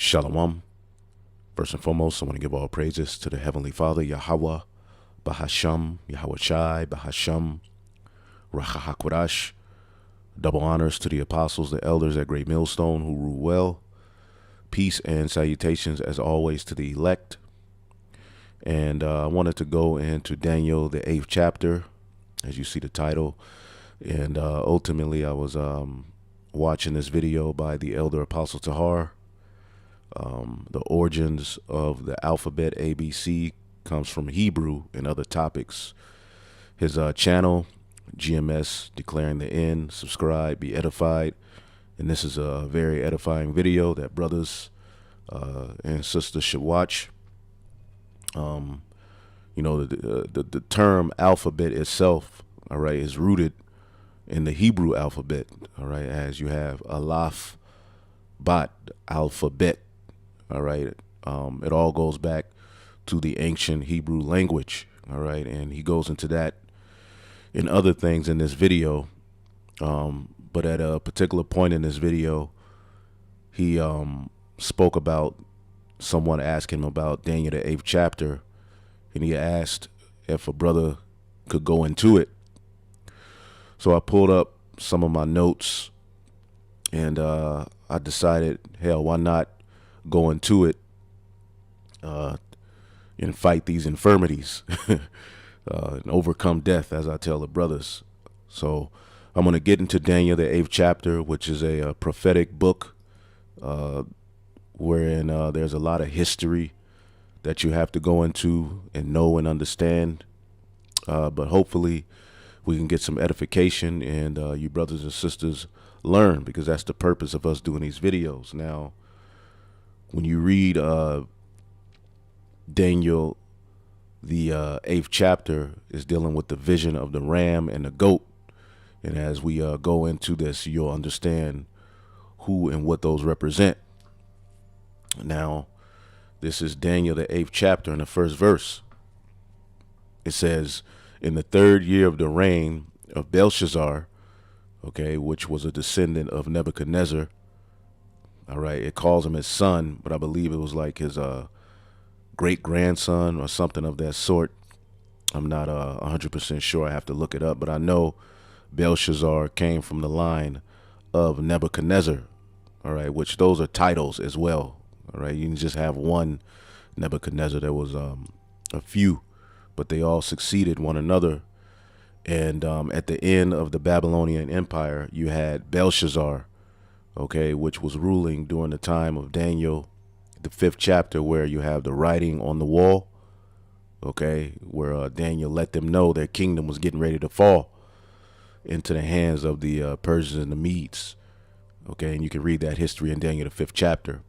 Shalom. First and foremost, I want to give all praises to the Heavenly Father, Yahweh, Bahasham, Yahweh Shai, Bahasham, Rachahakwadash. Double honors to the apostles, the elders at Great Millstone who rule well. Peace and salutations, as always, to the elect. And I wanted to go into Daniel, the 8th chapter, as you see the title. And ultimately, I was watching this video by the elder Apostle Tahar. The origins of the alphabet ABC comes from Hebrew and other topics. His channel, GMS, Declaring the End. Subscribe, be edified. And this is a very edifying video that brothers and sisters should watch. You know, the term alphabet itself, all right, is rooted in the Hebrew alphabet, all right, as you have Aleph, Bat, alphabet, all right. It all goes back to the ancient Hebrew language, all right, and he goes into that and other things in this video. But at a particular point in this video, he spoke about someone asking him about Daniel, the 8th chapter, and he asked if a brother could go into it. So I pulled up some of my notes, and I decided, hell, why not go into it and fight these infirmities and overcome death, as I tell the brothers. So I'm going to get into Daniel, the 8th chapter, which is a prophetic book wherein there's a lot of history that you have to go into and know and understand. But hopefully we can get some edification and you brothers and sisters learn, because that's the purpose of us doing these videos. Now, when you read Daniel, the 8th chapter is dealing with the vision of the ram and the goat. And as we go into this, you'll understand who and what those represent. Now, this is Daniel, the 8th chapter, in the first verse. It says, in the 3rd year of the reign of Belshazzar, okay, which was a descendant of Nebuchadnezzar. All right, it calls him his son, but I believe it was like his great-grandson or something of that sort. I'm not 100% sure. I have to look it up, but I know Belshazzar came from the line of Nebuchadnezzar, all right, which those are titles as well, all right. You can just have one Nebuchadnezzar. There was a few, but they all succeeded one another. And at the end of the Babylonian Empire, you had Belshazzar, okay, which was ruling during the time of Daniel, the 5th chapter, where you have the writing on the wall, okay, where Daniel let them know their kingdom was getting ready to fall into the hands of the Persians and the Medes, okay, and you can read that history in Daniel, the 5th chapter,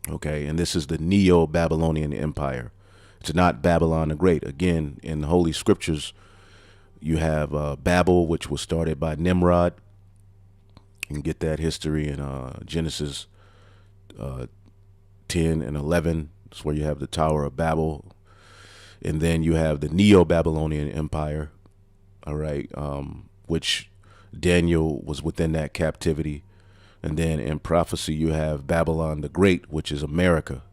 okay, and this is the Neo-Babylonian Empire. It's not Babylon the Great. Again, in the Holy Scriptures, you have Babel, which was started by Nimrod. You can get that history in Genesis 10 and 11. That's where you have the Tower of Babel. And then you have the Neo-Babylonian Empire, all right, which Daniel was within that captivity. And then in prophecy, you have Babylon the Great, which is America.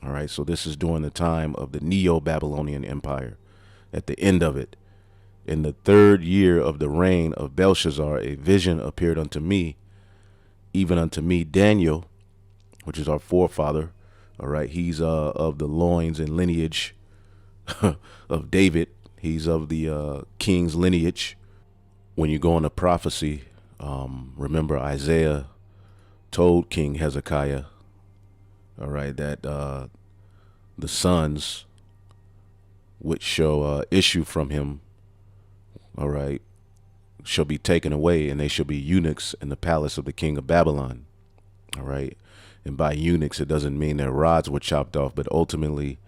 All right, so this is during the time of the Neo-Babylonian Empire. At the end of it, in the 3rd year of the reign of Belshazzar, a vision appeared unto me, even unto me, Daniel, which is our forefather. All right, he's of the loins and lineage of David. He's of the king's lineage. When you go into prophecy, remember Isaiah told King Hezekiah, all right, that the sons which shall issue from him, all right, shall be taken away, and they shall be eunuchs in the palace of the king of Babylon. All right. And by eunuchs, it doesn't mean their rods were chopped off, but ultimately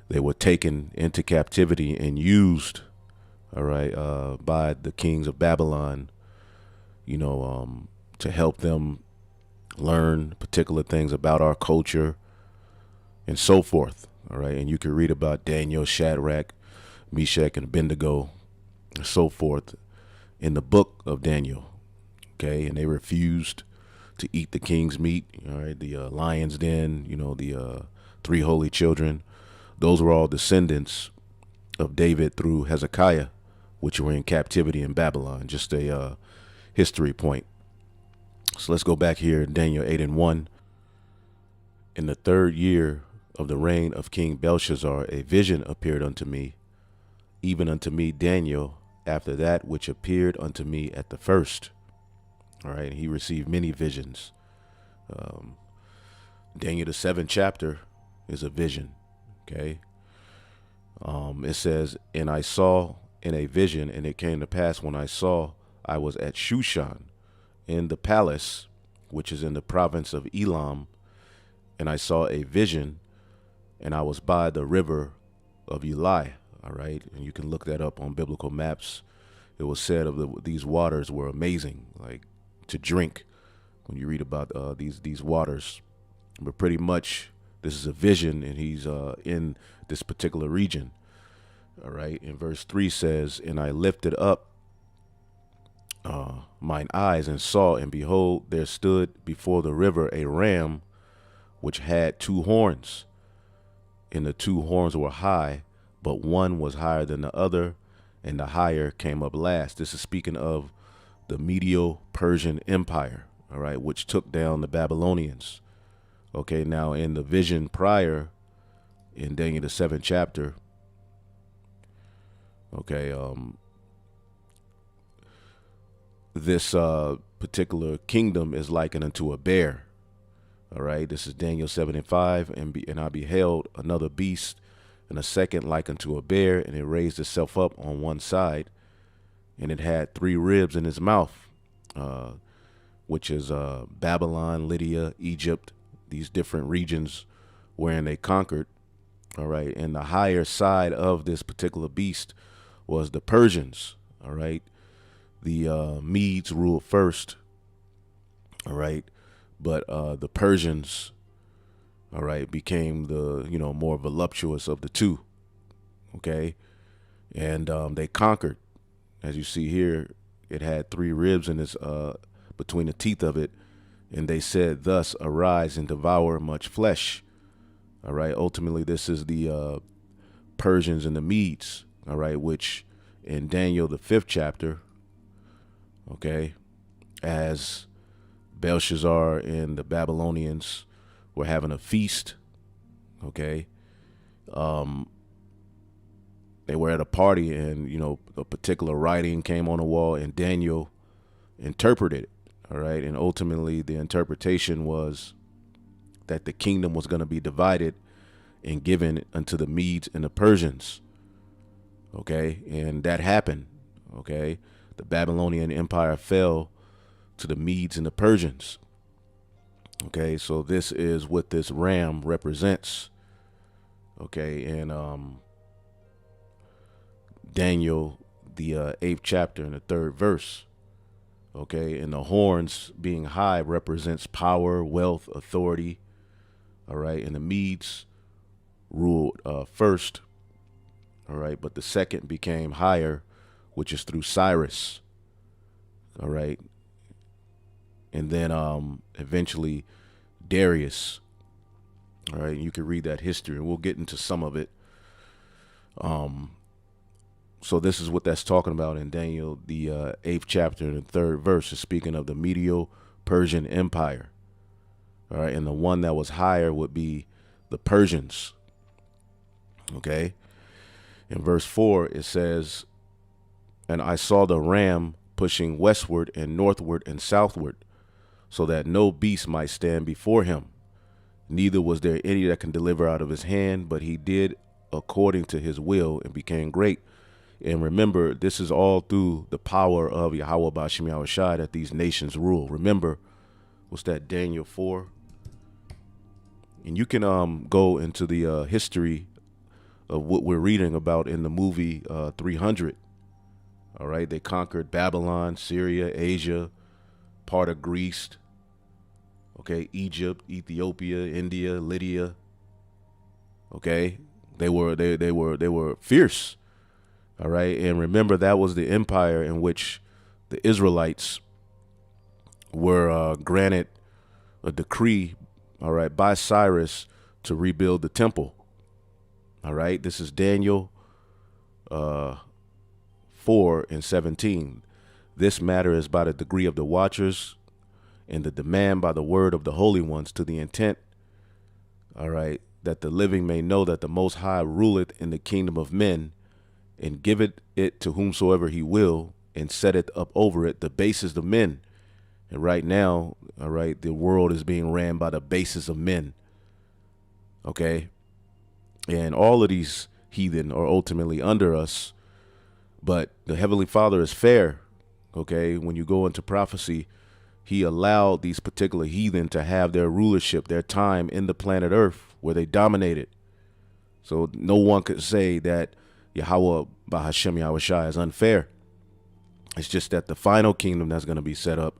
they were taken into captivity and used, all right, by the kings of Babylon, you know, to help them learn particular things about our culture and so forth. All right. And you can read about Daniel, Shadrach, Meshach, and Abednego, and so forth in the book of Daniel. Okay. And they refused to eat the king's meat. All right, the lion's den. The three holy children. Those were all descendants of David through Hezekiah, which were in captivity in Babylon. Just a history point. So let's go back here, Daniel 8:1. In the 3rd year of the reign of King Belshazzar, a vision appeared unto me, even unto me, Daniel, after that which appeared unto me at the first. All right, he received many visions. Daniel, the 7th chapter, is a vision. Okay. It says, and I saw in a vision, and it came to pass when I saw, I was at Shushan in the palace, which is in the province of Elam, and I saw a vision, and I was by the river of Eli. All right, and you can look that up on biblical maps. It was said of these waters were amazing, like to drink. When you read about these waters, but pretty much this is a vision, and he's in this particular region. All right, and verse 3 says, and I lifted up mine eyes and saw, and behold, there stood before the river a ram which had 2 horns, and the 2 horns were high, but one was higher than the other, and the higher came up last. This is speaking of the Medo-Persian Empire, all right, which took down the Babylonians. Okay, now in the vision prior, in Daniel the 7th chapter, okay, this particular kingdom is likened unto a bear. All right, this is Daniel 7:5, and I beheld another beast, and a second like unto a bear, and it raised itself up on one side, and it had 3 ribs in its mouth, which is Babylon, Lydia, Egypt, these different regions wherein they conquered. All right, and the higher side of this particular beast was the Persians. All right, the Medes ruled first. All right, but the Persians, all right, became the more voluptuous of the two. Okay, and they conquered. As you see here, it had 3 ribs in its between the teeth of it, and they said, "Thus arise and devour much flesh." All right. Ultimately, this is the Persians and the Medes. All right, which in Daniel the 5th chapter, okay, as Belshazzar and the Babylonians were having a feast, okay, they were at a party, and a particular writing came on the wall, and Daniel interpreted it. All right, and ultimately the interpretation was that the kingdom was going to be divided and given unto the Medes and the Persians. Okay, and that happened. Okay, the Babylonian Empire fell to the Medes and the Persians. Okay, so this is what this ram represents. Okay, and Daniel, the 8th chapter and the 3rd verse. Okay, and the horns being high represents power, wealth, authority. All right, and the Medes ruled first. All right, but the second became higher, which is through Cyrus. All right, and then eventually Darius. All right, you can read that history, and we'll get into some of it. So this is what that's talking about in Daniel, the 8th chapter and the 3rd verse, is speaking of the Medo-Persian Empire. All right, and the one that was higher would be the Persians. Okay, in verse 4 it says, and I saw the ram pushing westward and northward and southward, so that no beast might stand before him. Neither was there any that can deliver out of his hand, but he did according to his will and became great. And remember, this is all through the power of Yahweh Ba'Shem Yahushai that these nations rule. Remember, what's that, Daniel 4? And you can go into the history of what we're reading about in the movie 300. All right, they conquered Babylon, Syria, Asia, part of Greece. Okay, Egypt, Ethiopia, India, Lydia. Okay, they were fierce. All right, and remember, that was the empire in which the Israelites were granted a decree, all right, by Cyrus to rebuild the temple. All right, this is Daniel 4:17. This matter is by the decree of the watchers and the demand by the word of the holy ones, to the intent, all right, that the living may know that the Most High ruleth in the kingdom of men, and giveth it to whomsoever he will, and setteth up over it the basis of men. And right now, all right, the world is being ran by the basis of men. Okay. And all of these heathen are ultimately under us, but the Heavenly Father is fair. Okay. When you go into prophecy, he allowed these particular heathen to have their rulership, their time in the planet Earth where they dominated. So no one could say that Yahweh Bahashem Yahushai is unfair. It's just that the final kingdom that's going to be set up,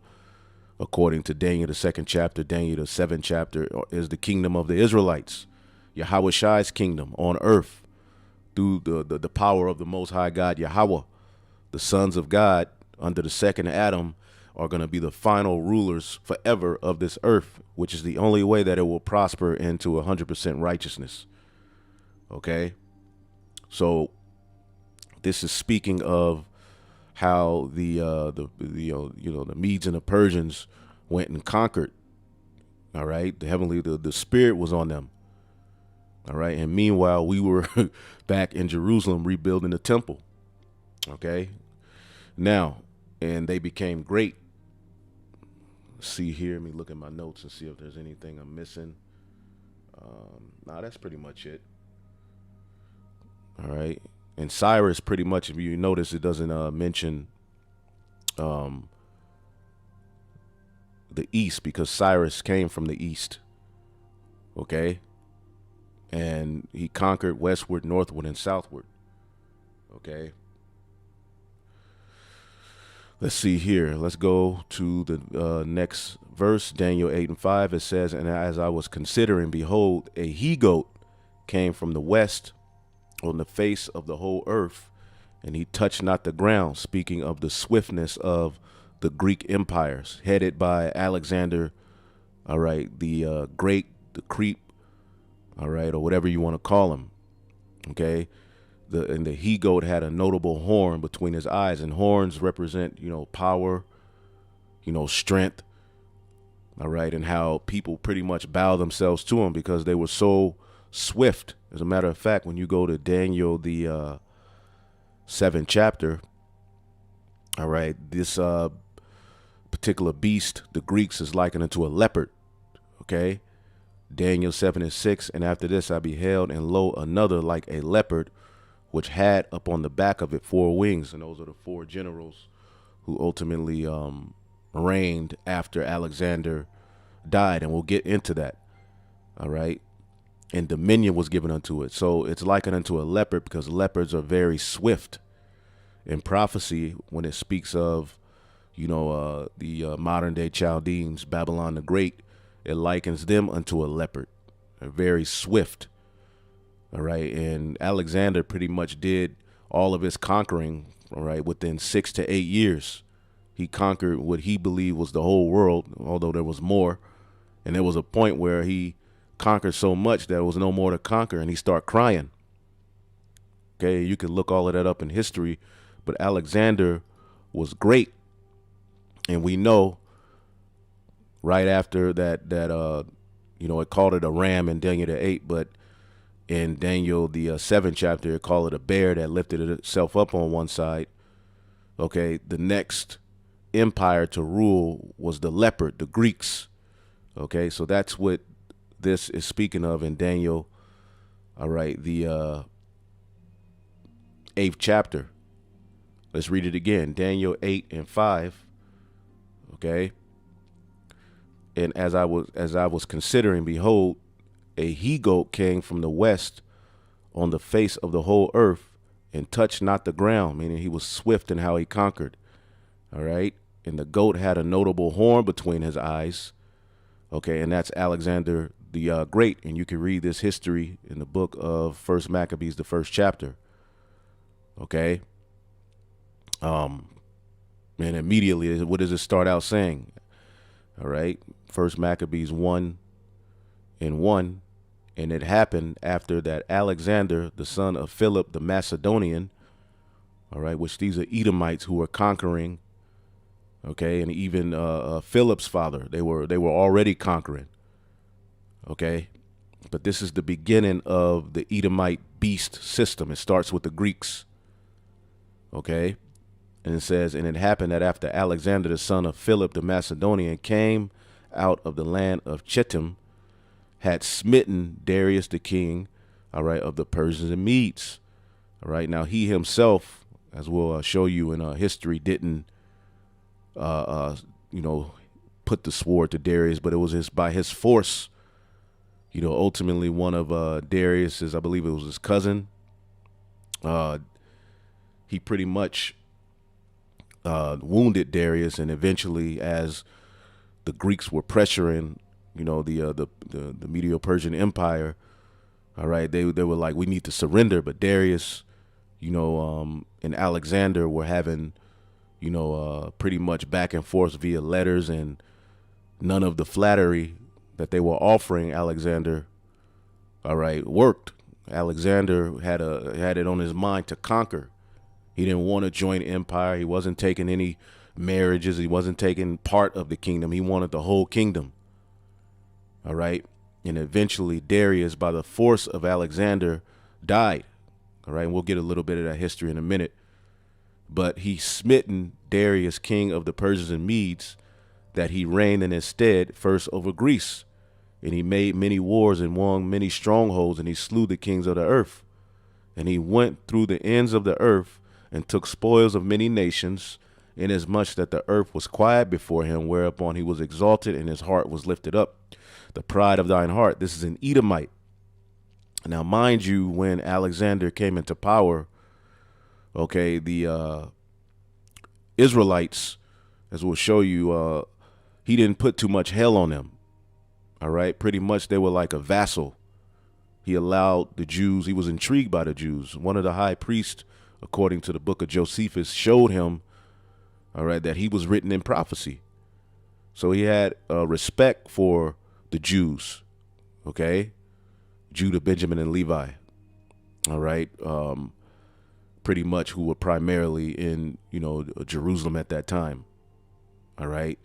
according to Daniel, the 2nd chapter, Daniel, the 7th chapter, is the kingdom of the Israelites, Yahushai's kingdom on earth through the power of the Most High God, Yahweh. The sons of God under the second Adam are going to be the final rulers forever of this earth, which is the only way that it will prosper into 100% righteousness. Okay. So this is speaking of how the Medes and the Persians went and conquered. All right. The spirit was on them. All right. And meanwhile, we were back in Jerusalem rebuilding the temple. Okay. Now, and they became great. See here, let me look at my notes and see if there's anything I'm missing. Nah, that's pretty much it. All right. And Cyrus, pretty much, if you notice, it doesn't mention the east, because Cyrus came from the east. Okay. And he conquered westward, northward, and southward. Okay. Let's see here. Let's go to the next verse, Daniel 8:5. It says, and as I was considering, behold, a he-goat came from the west on the face of the whole earth, and he touched not the ground, speaking of the swiftness of the Greek empires, headed by Alexander, all right, the great, the creep, all right, or whatever you want to call him, okay? And the he-goat had a notable horn between his eyes, and horns represent, power, strength, all right, and how people pretty much bow themselves to him because they were so swift. As a matter of fact, when you go to Daniel, the 7th chapter, all right, this particular beast, the Greeks is likened to a leopard, okay? Daniel 7:6, and after this I beheld, and lo, another like a leopard, which had upon the back of it 4 wings. And those are the 4 generals who ultimately reigned after Alexander died. And we'll get into that. All right. And dominion was given unto it. So it's likened unto a leopard because leopards are very swift. In prophecy, when it speaks of, the modern day Chaldeans, Babylon the Great, it likens them unto a leopard. They're very swift. All right. And Alexander pretty much did all of his conquering, all right, within 6 to 8 years. He conquered what he believed was the whole world, although there was more. And there was a point where he conquered so much that there was no more to conquer, and he started crying. Okay. You can look all of that up in history, but Alexander was great. And we know right after that, it called it a ram in Daniel the 8, but in Daniel, the 7th chapter, it called it a bear that lifted itself up on one side. Okay, the next empire to rule was the leopard, the Greeks. Okay, so that's what this is speaking of in Daniel. All right, the 8th chapter. Let's read it again. Daniel 8:5. Okay. And as I was considering, behold, a he-goat came from the west on the face of the whole earth, and touched not the ground, meaning he was swift in how he conquered. All right. And the goat had a notable horn between his eyes. Okay. And that's Alexander the Great. And you can read this history in the book of First Maccabees, the 1st chapter. Okay. And immediately, what does it start out saying? All right. First Maccabees 1:1. And it happened after that Alexander, the son of Philip the Macedonian, all right, which these are Edomites who were conquering, okay, and even Philip's father, they were already conquering, okay, but this is the beginning of the Edomite beast system. It starts with the Greeks, okay, and it says, and it happened that after Alexander, the son of Philip the Macedonian, came out of the land of Chittim, had smitten Darius the king, all right, of the Persians and Medes. All right, now he himself, as we'll show you in history, didn't, you know, put the sword to Darius, but it was by his force. You know, ultimately one of Darius's, I believe it was his cousin. He pretty much wounded Darius, and eventually, as the Greeks were pressuring, you know, the Medo-Persian Empire, all right, they were like, we need to surrender. But Darius, you know, and Alexander were having, you know, pretty much back and forth via letters, and none of the flattery that they were offering Alexander, all right, worked. Alexander had it on his mind to conquer. He didn't want to join empire. He wasn't taking any marriages. He wasn't taking part of the kingdom. He wanted the whole kingdom. All right. And eventually Darius, by the force of Alexander, died. All right. And we'll get a little bit of that history in a minute. But he smitten Darius, king of the Persians and Medes, that he reigned in his stead first over Greece. And he made many wars and won many strongholds, and he slew the kings of the earth. And he went through the ends of the earth and took spoils of many nations, inasmuch that the earth was quiet before him, whereupon he was exalted and his heart was lifted up. The pride of thine heart. This is an Edomite. Now, mind you, when Alexander came into power, okay, the Israelites, as we'll show you, he didn't put too much hell on them. All right, pretty much they were like a vassal. He allowed the Jews, he was intrigued by the Jews. One of the high priests, according to the book of Josephus, showed him, all right, that he was written in prophecy. So he had respect for the Jews, okay? Judah, Benjamin, and Levi, all right? Pretty much who were primarily in, you know, Jerusalem at that time, all right?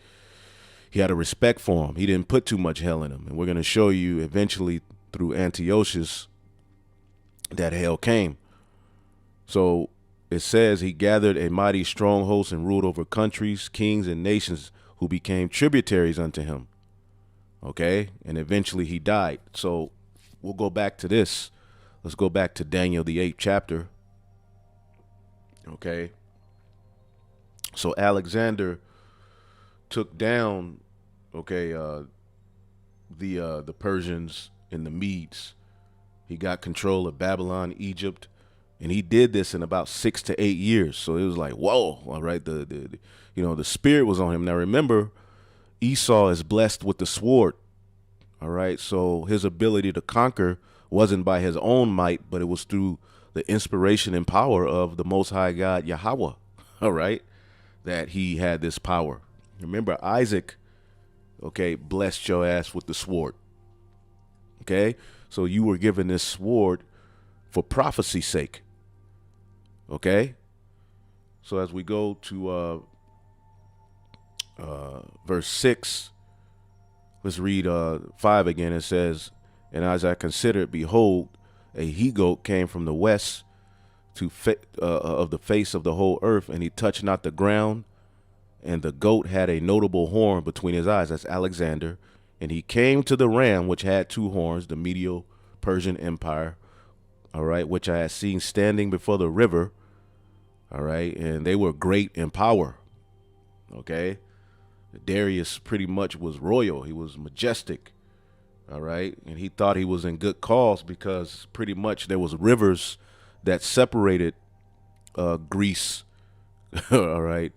He had a respect for him. He didn't put too much hell in him. And we're going to show you eventually through Antiochus that hell came. So it says he gathered a mighty strong host and ruled over countries, kings, and nations who became tributaries unto him. Okay. And eventually he died. So we'll go back to this. Let's go back to Daniel, the 8th chapter. Okay. So Alexander took down, okay, the Persians and the Medes. He got control of Babylon, Egypt, and he did this in about 6 to 8 years. So it was like, whoa, all right, the you know, the spirit was on him. Now remember, Esau is blessed with the sword, all right? So his ability to conquer wasn't by his own might, but it was through the inspiration and power of the Most High God, Yahweh, all right, that he had this power. Remember, Isaac, okay, blessed your ass with the sword, okay? So you were given this sword for prophecy's sake, okay? So as we go to verse 6, let's read 5 again. It says, and as I considered, behold, a he-goat came from the west of the face of the whole earth, and he touched not the ground. And the goat had a notable horn between his eyes. That's Alexander. And he came to the ram, which had 2 horns, the Medo-Persian Empire, all right, which I had seen standing before the river, all right, and they were great in power, okay. Darius pretty much was royal. He was majestic, all right, and he thought he was in good cause because pretty much there was rivers that separated Greece, all right,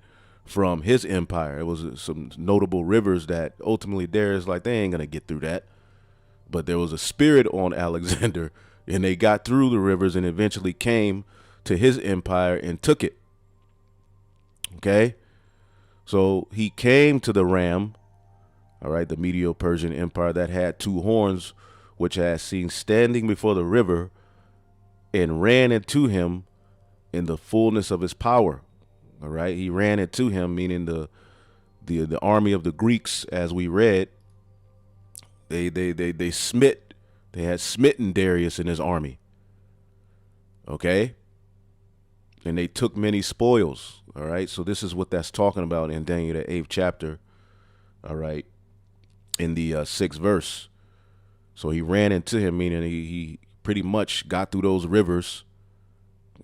from his empire. It was some notable rivers that ultimately Darius like, they ain't gonna get through that. But there was a spirit on Alexander, and they got through the rivers and eventually came to his empire and took it. Okay, so he came to the ram, All right, the Medo-Persian Empire that had two horns, which I had seen standing before the river, and ran into him in the fullness of his power. All right, he ran into him, meaning the army of the Greeks, as we read. They had smitten Darius and his army. Okay, and they took many spoils. All right, so this is what that's talking about in Daniel the 8th chapter. All right, in the 6th verse. So he ran into him, meaning he pretty much got through those rivers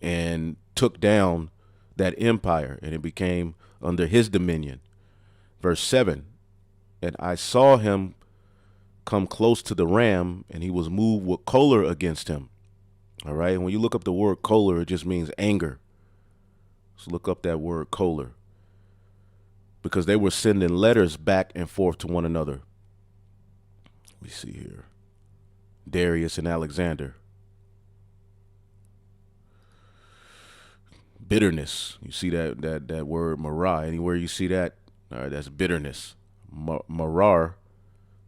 and took down that empire, and it became under his dominion. Verse 7, and I saw him come close to the ram, and he was moved with choler against him. All right, and when you look up the word choler, it just means anger. So look up that word choler, because they were sending letters back and forth to one another. Let me see here. Darius and Alexander. Bitterness. You see that word marah. Anywhere you see that, all right, that's bitterness. Marar,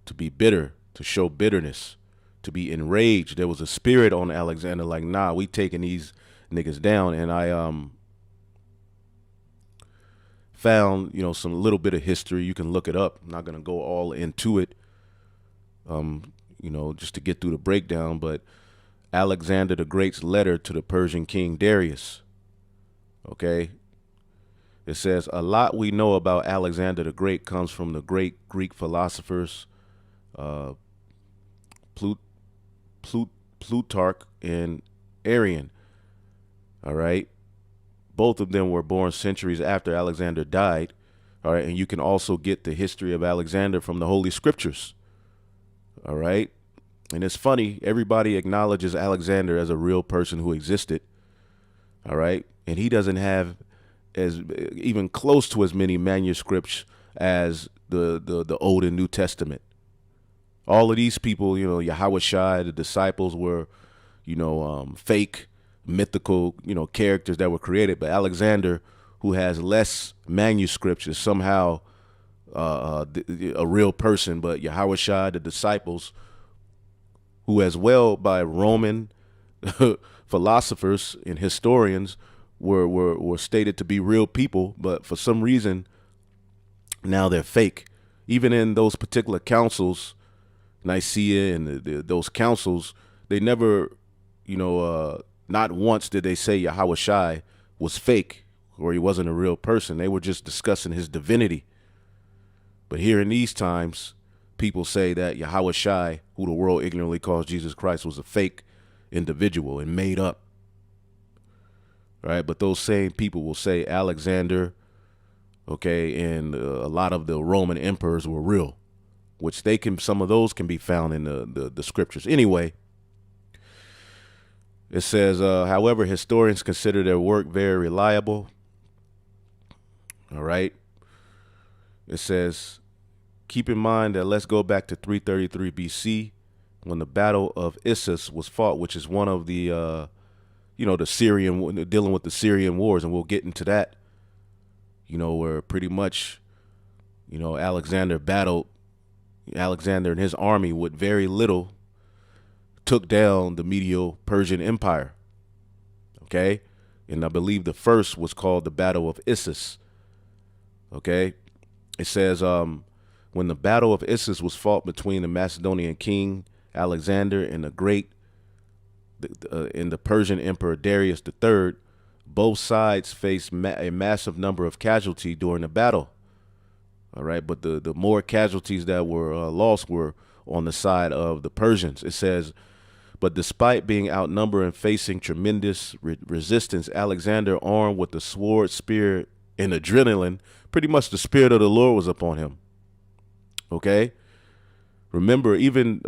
to be bitter, to show bitterness, to be enraged. There was a spirit on Alexander, like, nah, we taking these niggas down. And I found, some little bit of history. You can look it up. I'm not gonna go all into it. Just to get through the breakdown, but Alexander the Great's letter to the Persian king Darius. Okay. It says, a lot we know about Alexander the Great comes from the great Greek philosophers, Plutarch and Arian. All right. Both of them were born centuries after Alexander died. All right. And you can also get the history of Alexander from the Holy Scriptures. All right. And it's funny, everybody acknowledges Alexander as a real person who existed. All right. And he doesn't have as even close to as many manuscripts as the Old and New Testament. All of these people, Yahushua, the disciples were, fake, mythical, characters that were created. But Alexander, who has less manuscripts, is somehow a real person. But Yahushua, the disciples, who as well by Roman philosophers and historians were stated to be real people, but for some reason now they're fake. Even in those particular councils, Nicaea and those councils, they never, not once did they say Yahushua was fake or he wasn't a real person. They were just discussing his divinity. But here in these times, people say that Yahushua, who the world ignorantly calls Jesus Christ, was a fake individual and made up. Right? But those same people will say Alexander, okay, and a lot of the Roman emperors were real, which some of those can be found in the scriptures. Anyway, it says, however, historians consider their work very reliable. All right. It says, keep in mind that let's go back to 333 BC when the Battle of Issus was fought, which is one of the, the Syrian, dealing with the Syrian wars. And we'll get into that, where pretty much, Alexander and his army with very little took down the Medo-Persian Empire. Okay. And I believe the first was called the Battle of Issus. Okay. It says, when the Battle of Issus was fought between the Macedonian king Alexander and the Persian emperor Darius III, both sides faced a massive number of casualties during the battle. All right, but the more casualties that were lost were on the side of the Persians. It says, but despite being outnumbered and facing tremendous resistance, Alexander, armed with the sword, spear, and adrenaline, pretty much the spirit of the Lord was upon him. Okay. Remember, even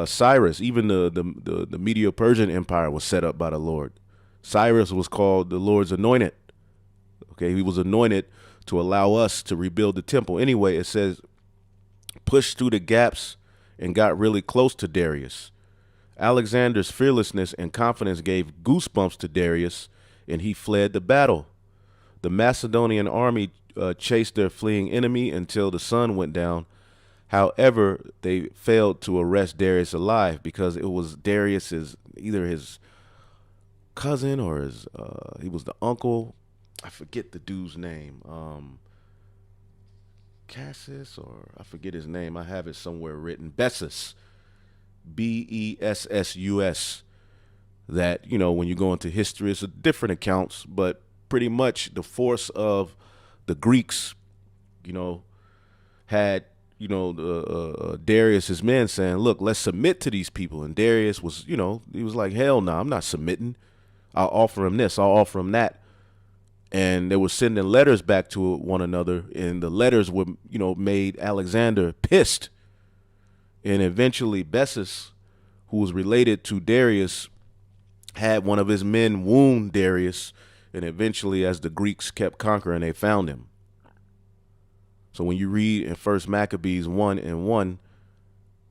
Cyrus, even the Medo-Persian Empire was set up by the Lord. Cyrus was called the Lord's anointed. Okay, he was anointed to allow us to rebuild the temple. Anyway, it says, pushed through the gaps and got really close to Darius. Alexander's fearlessness and confidence gave goosebumps to Darius, and he fled the battle. The Macedonian army chased their fleeing enemy until the sun went down. However, they failed to arrest Darius alive because it was Darius's either his cousin or his he was the uncle. I forget the dude's name. Cassus, or I forget his name. I have it somewhere written. Bessus, Bessus. That, you know, when you go into history, it's a different accounts, but pretty much the force of the Greeks, you know, had, you know, Darius's men saying, "Look, let's submit to these people." And Darius was, you know, he was like, "Hell no, I'm not submitting. I'll offer him this. I'll offer him that." And they were sending letters back to one another, and the letters were, you know, made Alexander pissed. And eventually Bessus, who was related to Darius, had one of his men wound Darius, and eventually, as the Greeks kept conquering, they found him. So when you read in First Maccabees 1:1,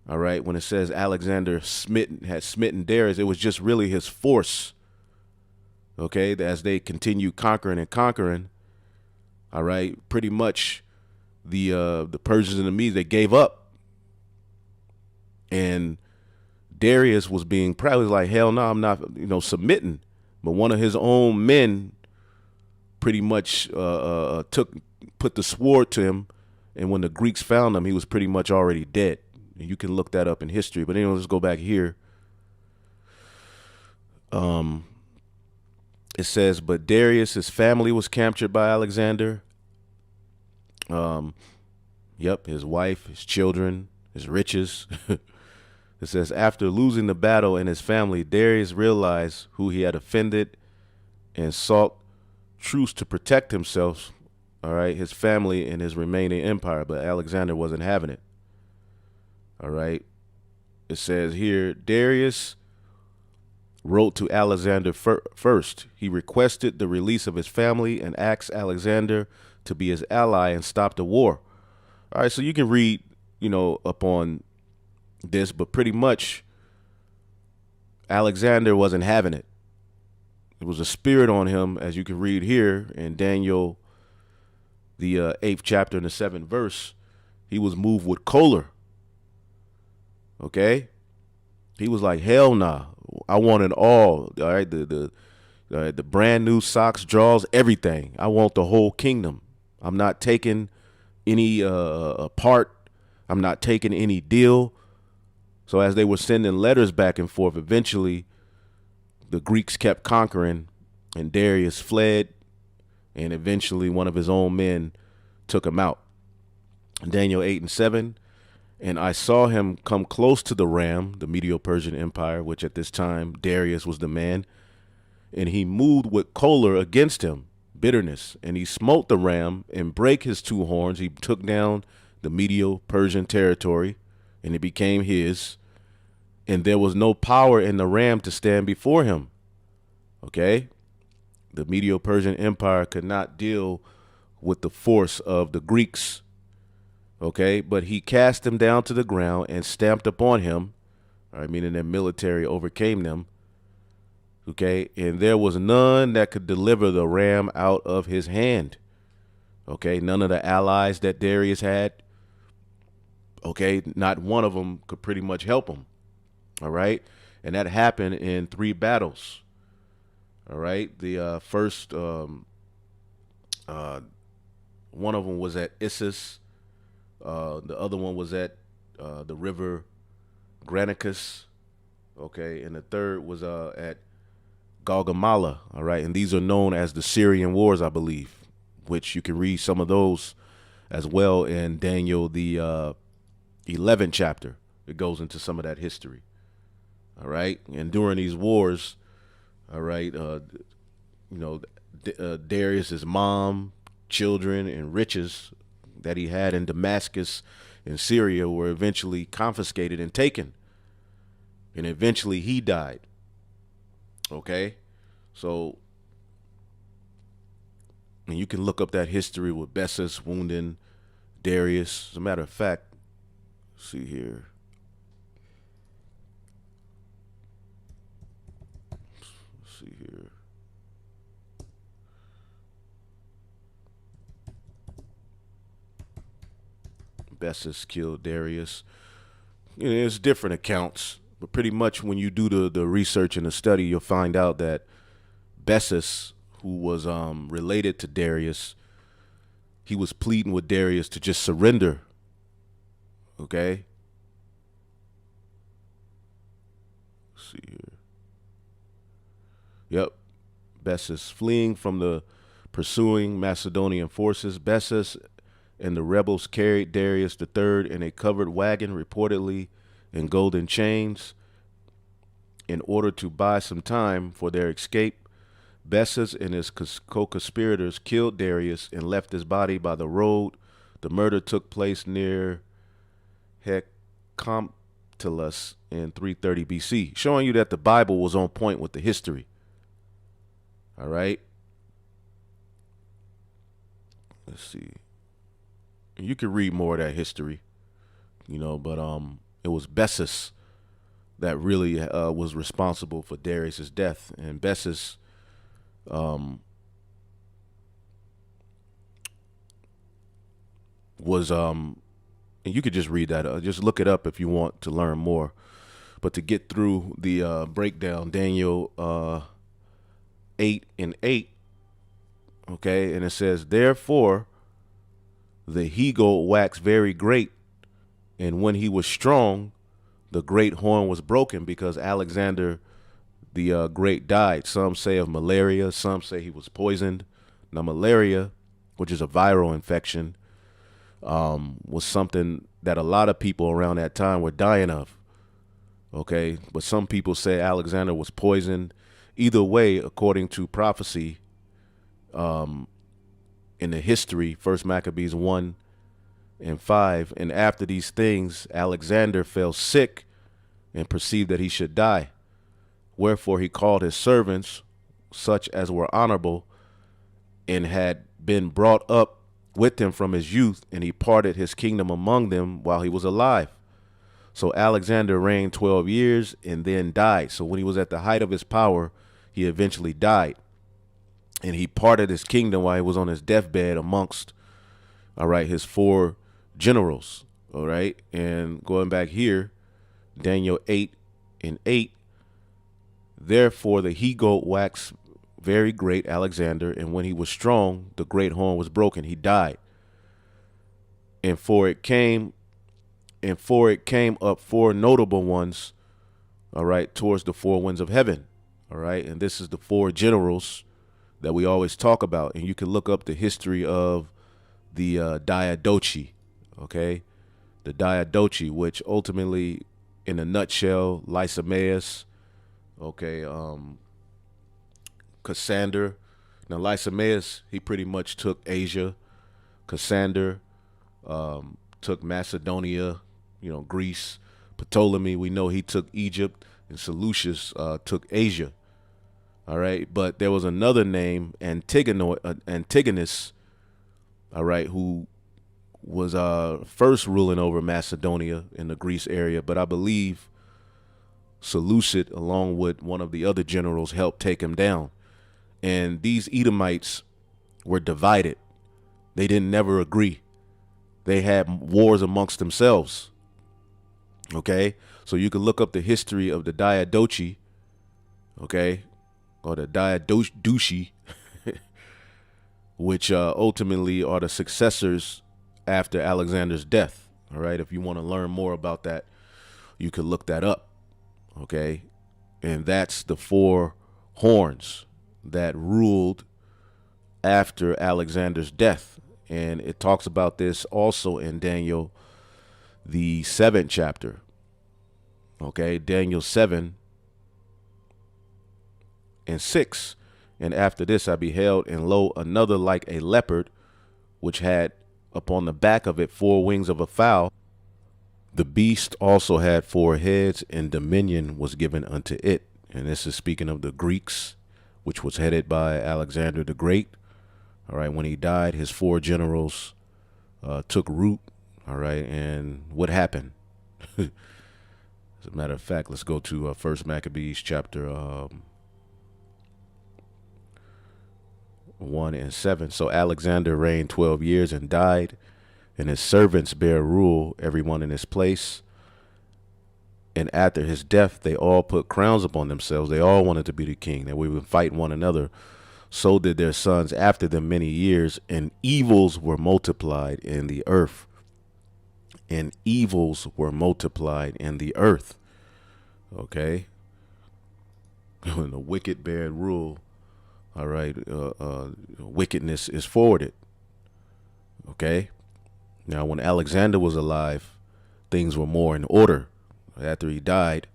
all right, when it says Alexander had smitten Darius, it was just really his force. Okay, as they continue conquering and conquering, all right, pretty much the Persians and the Medes, they gave up, and Darius was being proud. He was like, "Hell no, I'm not, you know, submitting." But one of his own men pretty much put the sword to him, and when the Greeks found him, he was pretty much already dead. And you can look that up in history. But anyway, let's go back here. It says, "But Darius, his family was captured by Alexander. Yep, his wife, his children, his riches." It says, "After losing the battle and his family, Darius realized who he had offended and sought truce to protect himself, all right, his family and his remaining empire." But Alexander wasn't having it. All right. It says here, Darius wrote to Alexander first. He requested the release of his family and asked Alexander to be his ally and stop the war. All right, so you can read, you know, up on this, but pretty much Alexander wasn't having it. There was a spirit on him, as you can read here in Daniel, the 8th chapter and the 7th verse. He was moved with choler. Okay, he was like, "Hell nah, I want it all." All right, the brand new socks, drawers, everything. I want the whole kingdom. I'm not taking any part. I'm not taking any deal. So as they were sending letters back and forth, eventually the Greeks kept conquering, and Darius fled, and eventually one of his own men took him out. Daniel 8:7, "And I saw him come close to the Ram," the Medo-Persian Empire, which at this time Darius was the man, "and he moved with choler against him, bitterness, and he smote the Ram and brake his two horns. He took down the Medo-Persian territory, and it became his, and there was no power in the Ram to stand before him." Okay? The Medo-Persian Empire could not deal with the force of the Greeks. Okay? But he cast them down to the ground and stamped upon him. All right, meaning their military overcame them. Okay? And there was none that could deliver the Ram out of his hand. Okay? None of the allies that Darius had. Okay? Not one of them could pretty much help him. All right? And that happened in 3 battles. All right? The first, one of them was at Issus. The other one was at the river Granicus. Okay? And the third was at Gaugamela. All right? And these are known as the Syrian Wars, I believe, which you can read some of those as well in Daniel, the 11th chapter. It goes into some of that history. All right. And during these wars, all right, Darius's mom, children, and riches that he had in Damascus and Syria were eventually confiscated and taken. And eventually he died. Okay. So, and you can look up that history with Bessus wounding Darius. As a matter of fact, see here. See here. Bessus killed Darius. You know, there's different accounts, but pretty much when you do the research and the study, you'll find out that Bessus, who was related to Darius, he was pleading with Darius to just surrender. Okay. Let's see here. Yep. Bessus fleeing from the pursuing Macedonian forces. Bessus and the rebels carried Darius III in a covered wagon, reportedly in golden chains, in order to buy some time for their escape. Bessus and his co-conspirators killed Darius and left his body by the road. The murder took place near Hecatompylus in 330 BC, showing you that the Bible was on point with the history. All right. Let's see. You can read more of that history, you know, but it was Bessus that really was responsible for Darius's death, and Bessus was and you could just read that, just look it up if you want to learn more. But to get through the breakdown, Daniel 8:8, okay, and it says, therefore the he-goat waxed very great, and when he was strong, the great horn was broken, because Alexander the Great died. Some say of malaria, some say he was poisoned. Now, malaria, which is a viral infection, was something that a lot of people around that time were dying of. Okay, but some people say Alexander was poisoned. Either way, according to prophecy, in the history, 1 Maccabees 1:5, and after these things, Alexander fell sick and perceived that he should die. Wherefore he called his servants, such as were honorable, and had been brought up with him from his youth, and he parted his kingdom among them while he was alive. So Alexander reigned 12 years and then died. So when he was at the height of his power, he eventually died. And he parted his kingdom while he was on his deathbed amongst, all right, his 4 generals, all right. And going back here, Daniel 8:8, therefore the he-goat waxed very great, Alexander, and when he was strong, the great horn was broken. He died. And for it came up 4 notable ones, all right, towards the 4 winds of heaven, all right. And this is the 4 generals that we always talk about, and you can look up the history of the Diadochi, okay, the Diadochi, which ultimately, in a nutshell, Lysimaeus, okay, Cassander. Now Lysimaeus, he pretty much took Asia. Cassander took Macedonia, you know, Greece. Ptolemy, we know he took Egypt, and Seleucus took Asia. All right, but there was another name, Antigonus, all right, who was first ruling over Macedonia in the Greece area, but I believe Seleucus, along with one of the other generals, helped take him down. And these Edomites were divided. They didn't never agree. They had wars amongst themselves. Okay, so you can look up the history of the Diadochi, okay, or the Diadochi, which ultimately are the successors after Alexander's death. All right, if you want to learn more about that, you could look that up. Okay, and that's the 4 horns that ruled after Alexander's death. And it talks about this also in Daniel, the 7th chapter. Okay, Daniel 7:6. And after this I beheld, and lo, another like a leopard, which had upon the back of it 4 wings of a fowl. The beast also had 4 heads, and dominion was given unto it. And this is speaking of the Greeks, which was headed by Alexander the Great. All right, when he died, his 4 generals took root. All right, and what happened? As a matter of fact, let's go to 1 Maccabees chapter 1:7. So Alexander reigned 12 years and died, and his servants bare rule, every one in his place. And after his death, they all put crowns upon themselves. They all wanted to be the king. They would fight one another. So did their sons after them many years, and evils were multiplied in the earth. And evils were multiplied in the earth. Okay? When the wicked bear rule, all right, wickedness is forwarded. Okay? Now, when Alexander was alive, things were more in order. After he died,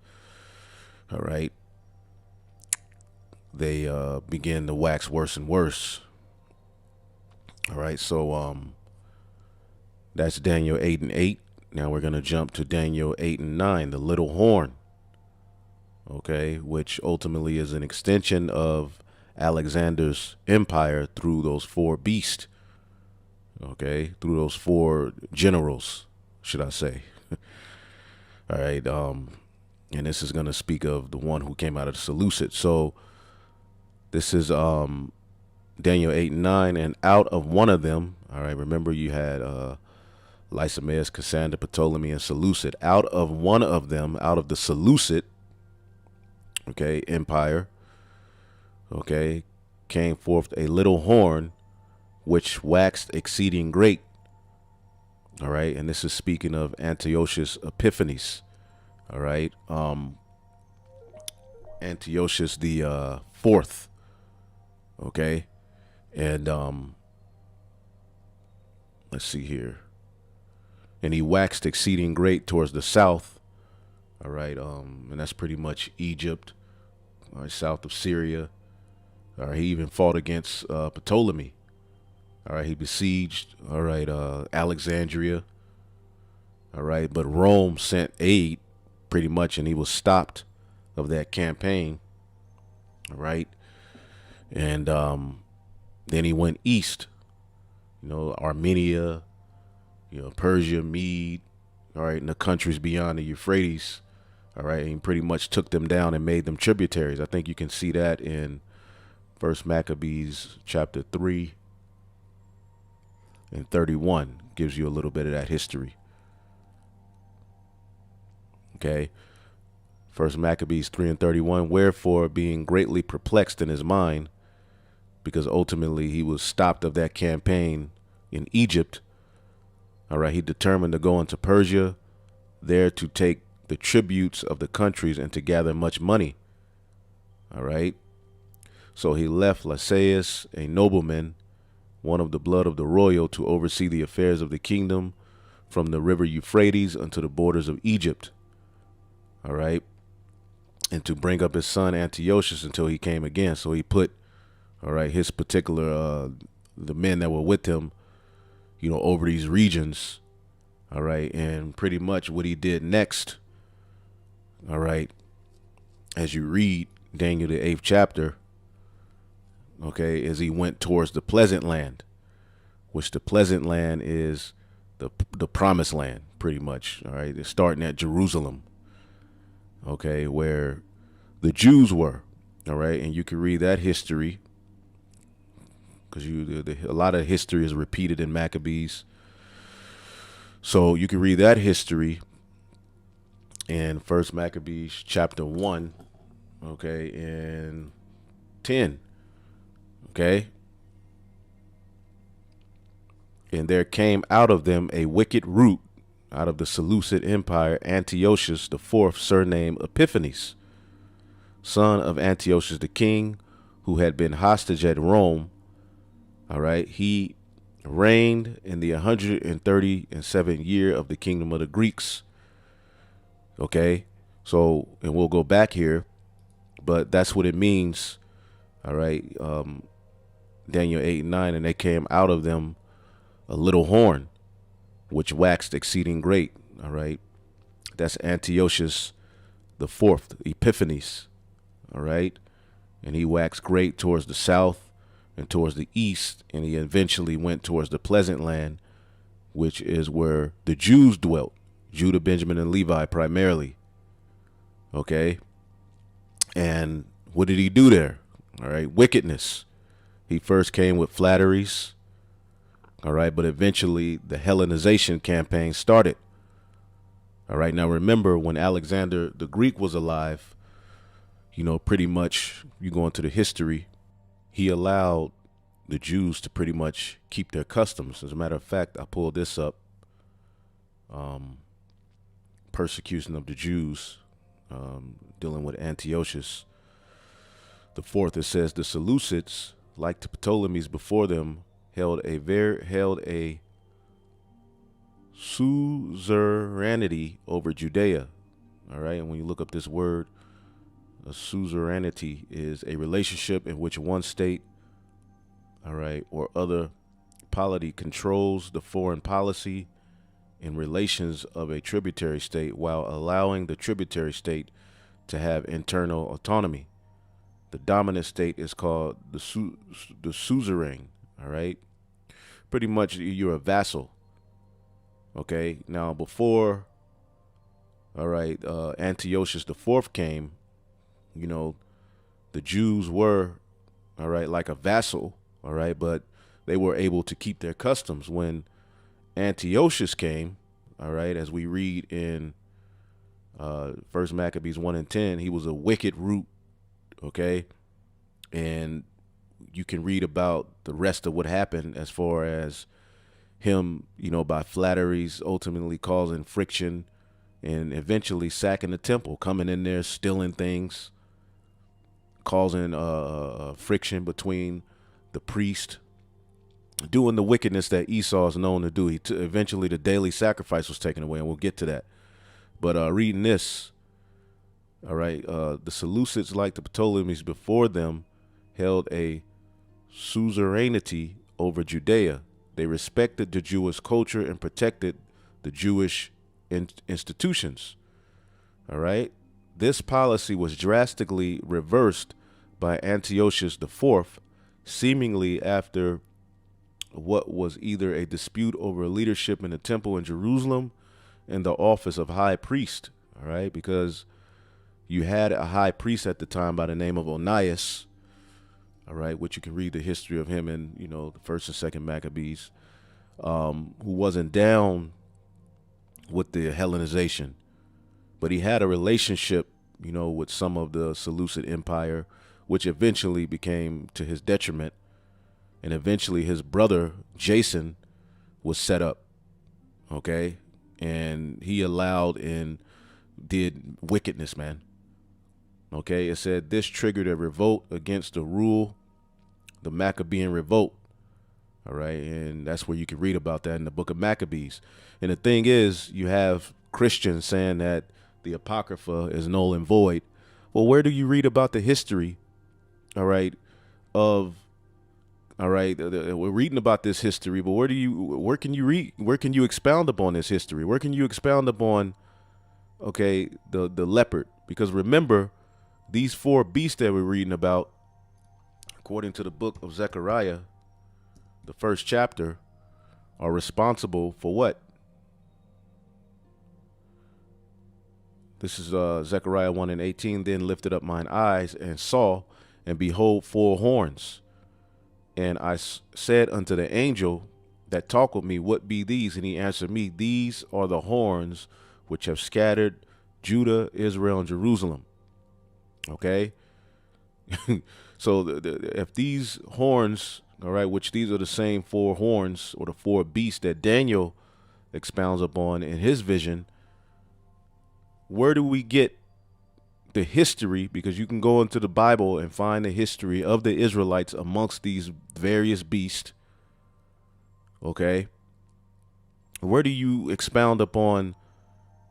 all right, they began to wax worse and worse. All right, so that's Daniel 8 and 8. Now we're going to jump to Daniel 8 and 9, the little horn, okay, which ultimately is an extension of Alexander's empire through those four beasts, okay, through those four generals, should I say. All right, and this is going to speak of the one who came out of the Seleucid. So this is Daniel 8 and 9, and out of one of them, all right, remember you had Lysimaeus, Cassander, Ptolemy, and Seleucid. Out of one of them, out of the Seleucid, okay, empire, okay, came forth a little horn, which waxed exceeding great. All right, and this is speaking of Antiochus Epiphanes. All right, Antiochus the fourth. Okay, and let's see here. And he waxed exceeding great towards the south. All right, and that's pretty much Egypt, all right, south of Syria. All right, he even fought against Ptolemy. All right, he besieged, all right, Alexandria. All right, but Rome sent aid pretty much, and he was stopped of that campaign. All right, and then he went east, you know, Armenia, you know, Persia, Mede, all right, and the countries beyond the Euphrates. All right, and he pretty much took them down and made them tributaries. I think you can see that in First Maccabees chapter 3 and 31. Gives you a little bit of that history. Okay. First Maccabees 3 and 31. Wherefore, being greatly perplexed in his mind, because ultimately he was stopped of that campaign in Egypt. All right, he determined to go into Persia, there to take the tributes of the countries and to gather much money. All right. So he left Lysias, a nobleman, one of the blood of the royal, to oversee the affairs of the kingdom from the river Euphrates unto the borders of Egypt. All right. And to bring up his son Antiochus until he came again. So he put, all right, his particular, the men that were with him, you know, over these regions. All right. And pretty much what he did next, all right, as you read Daniel, the 8th chapter, okay, is he went towards the pleasant land, which the pleasant land is the promised land, pretty much. All right. It's starting at Jerusalem. Okay, where the Jews were. All right. And you can read that history, because a lot of history is repeated in Maccabees. So you can read that history in First Maccabees chapter 1, okay, and 10, okay. And there came out of them a wicked root, out of the Seleucid empire, Antiochus the fourth, surnamed Epiphanes, son of Antiochus the king, who had been hostage at Rome. All right, he reigned in the 137th year of the kingdom of the Greeks. Okay, so, and we'll go back here, but that's what it means. All right, Daniel 8 and 9, and they came out of them a little horn, which waxed exceeding great. All right, that's Antiochus the fourth, Epiphanes. All right, and he waxed great towards the south and towards the east, and he eventually went towards the pleasant land, which is where the Jews dwelt, Judah, Benjamin, and Levi primarily. Okay, and what did he do there? All right, wickedness. He first came with flatteries. All right. But eventually the Hellenization campaign started. All right. Now, remember, when Alexander the Greek was alive, pretty much you go into the history, he allowed the Jews to pretty much keep their customs. As a matter of fact, I pulled this up. Persecution of the Jews, dealing with Antiochus the fourth. It says the Seleucids, like the Ptolemies before them, held a suzerainty over Judea. All right, and when you look up this word, a suzerainty is a relationship in which one state, all right, or other polity controls the foreign policy in relations of a tributary state while allowing the tributary state to have internal autonomy. The dominant state is called the suzerain. All right, pretty much you're a vassal. Okay, now before, all right, Antiochus the fourth came, the Jews were, all right, like a vassal, all right, but they were able to keep their customs. When Antiochus came, all right, as we read in First Maccabees 1:10, he was a wicked root, okay, and you can read about the rest of what happened as far as him, by flatteries, ultimately causing friction and eventually sacking the temple, coming in there, stealing things, causing friction between the priest, doing the wickedness that Esau is known to do. Eventually the daily sacrifice was taken away, and we'll get to that. But reading this, all right, the Seleucids, like the Ptolemies before them, held a suzerainty over Judea. They respected the Jewish culture and protected the Jewish institutions. All right. This policy was drastically reversed by Antiochus IV, seemingly after what was either a dispute over leadership in the temple in Jerusalem and the office of high priest. All right. Because you had a high priest at the time by the name of Onias, all right, which you can read the history of him in, the first and second Maccabees, who wasn't down with the Hellenization, but he had a relationship, with some of the Seleucid Empire, which eventually became to his detriment. And eventually his brother, Jason, was set up, okay? And he allowed and did wickedness, man. Okay, it said this triggered a revolt against the rule, the Maccabean revolt. All right, and that's where you can read about that in the book of Maccabees. And the thing is, you have Christians saying that the Apocrypha is null and void. Well, where do you read about the history, all right, of, all right, we're reading about this history, but where can you expound upon this history? Where can you expound upon, okay, the leopard? Because remember, these four beasts that we're reading about, according to the book of Zechariah, the first chapter, are responsible for what? This is Zechariah 1:18. Then lifted up mine eyes and saw, and behold, four horns. And I said unto the angel that talked with me, what be these? And he answered me, these are the horns which have scattered Judah, Israel, and Jerusalem. Okay. So if these horns, all right, which these are the same four horns or the four beasts that Daniel expounds upon in his vision, where do we get the history? Because you can go into the Bible and find the history of the Israelites amongst these various beasts. Okay. Where do you expound upon,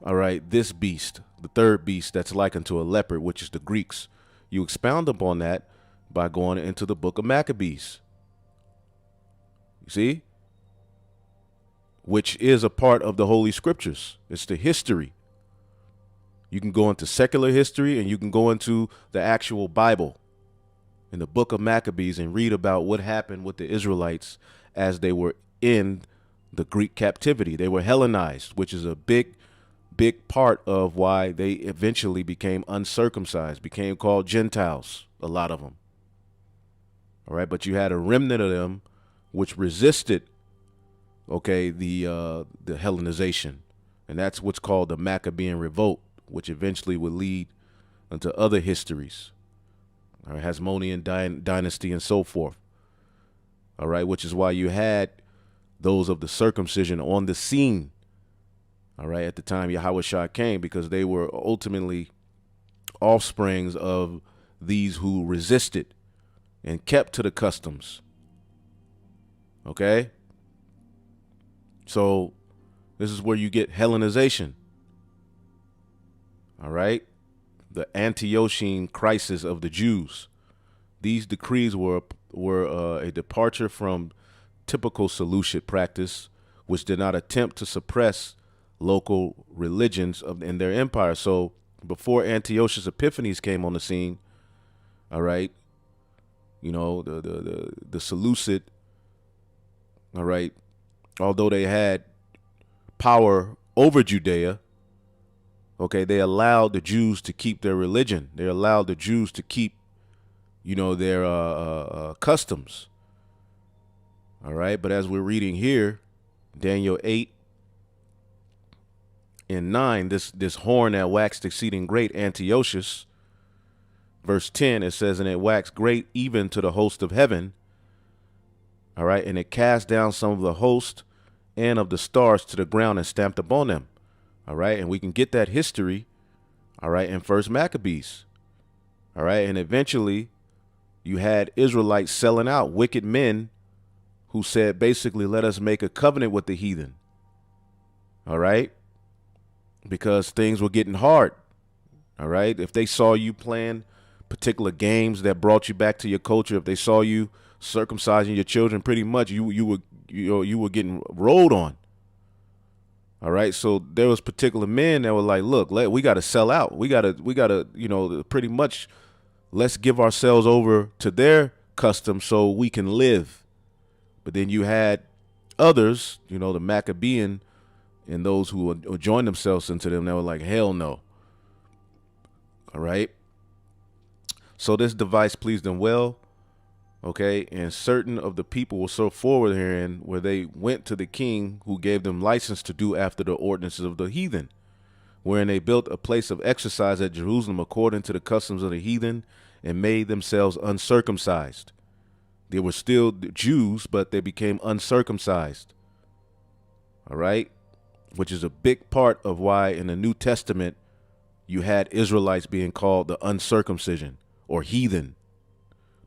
all right, this beast, the third beast that's likened to a leopard, which is the Greeks? You expound upon that by going into the book of Maccabees. You see? Which is a part of the Holy Scriptures. It's the history. You can go into secular history and you can go into the actual Bible in the book of Maccabees and read about what happened with the Israelites as they were in the Greek captivity. They were Hellenized, which is a big part of why they eventually became uncircumcised, became called Gentiles, a lot of them. All right, but you had a remnant of them which resisted, okay, the Hellenization, and that's what's called the Maccabean Revolt, which eventually would lead into other histories, all right, Hasmonean dynasty and so forth. All right, which is why you had those of the circumcision on the scene, all right, at the time Yahushua came, because they were ultimately offsprings of these who resisted and kept to the customs. Okay? So this is where you get Hellenization. All right? The Antiochene crisis of the Jews. These decrees were a departure from typical Seleucid practice, which did not attempt to suppress local religions in their empire. So before Antiochus Epiphanes came on the scene, all right, you know, the Seleucid, all right, although they had power over Judea, okay, they allowed the Jews to keep their religion. They allowed the Jews to keep, you know, their customs. All right, but as we're reading here, Daniel 8:9, this horn that waxed exceeding great, Antiochus, verse 10, it says, and it waxed great even to the host of heaven. All right, and it cast down some of the host and of the stars to the ground and stamped upon them. All right, and we can get that history, all right, in First Maccabees. All right, and eventually you had Israelites selling out, wicked men who said, basically, let us make a covenant with the heathen. All right, because things were getting hard. All right, if they saw you playing particular games that brought you back to your culture, if they saw you circumcising your children, pretty much you were getting rolled on. All right, so there was particular men that were like, look, we got to sell out. We got to, you know, pretty much let's give ourselves over to their custom so we can live. But then you had others, you know, the Maccabean and those who joined themselves into them that were like, hell no. All right. So this device pleased them well. Okay. And certain of the people were so forward herein where they went to the king who gave them license to do after the ordinances of the heathen, wherein they built a place of exercise at Jerusalem according to the customs of the heathen and made themselves uncircumcised. They were still Jews, but they became uncircumcised. All right. Which is a big part of why in the New Testament you had Israelites being called the uncircumcision or heathen,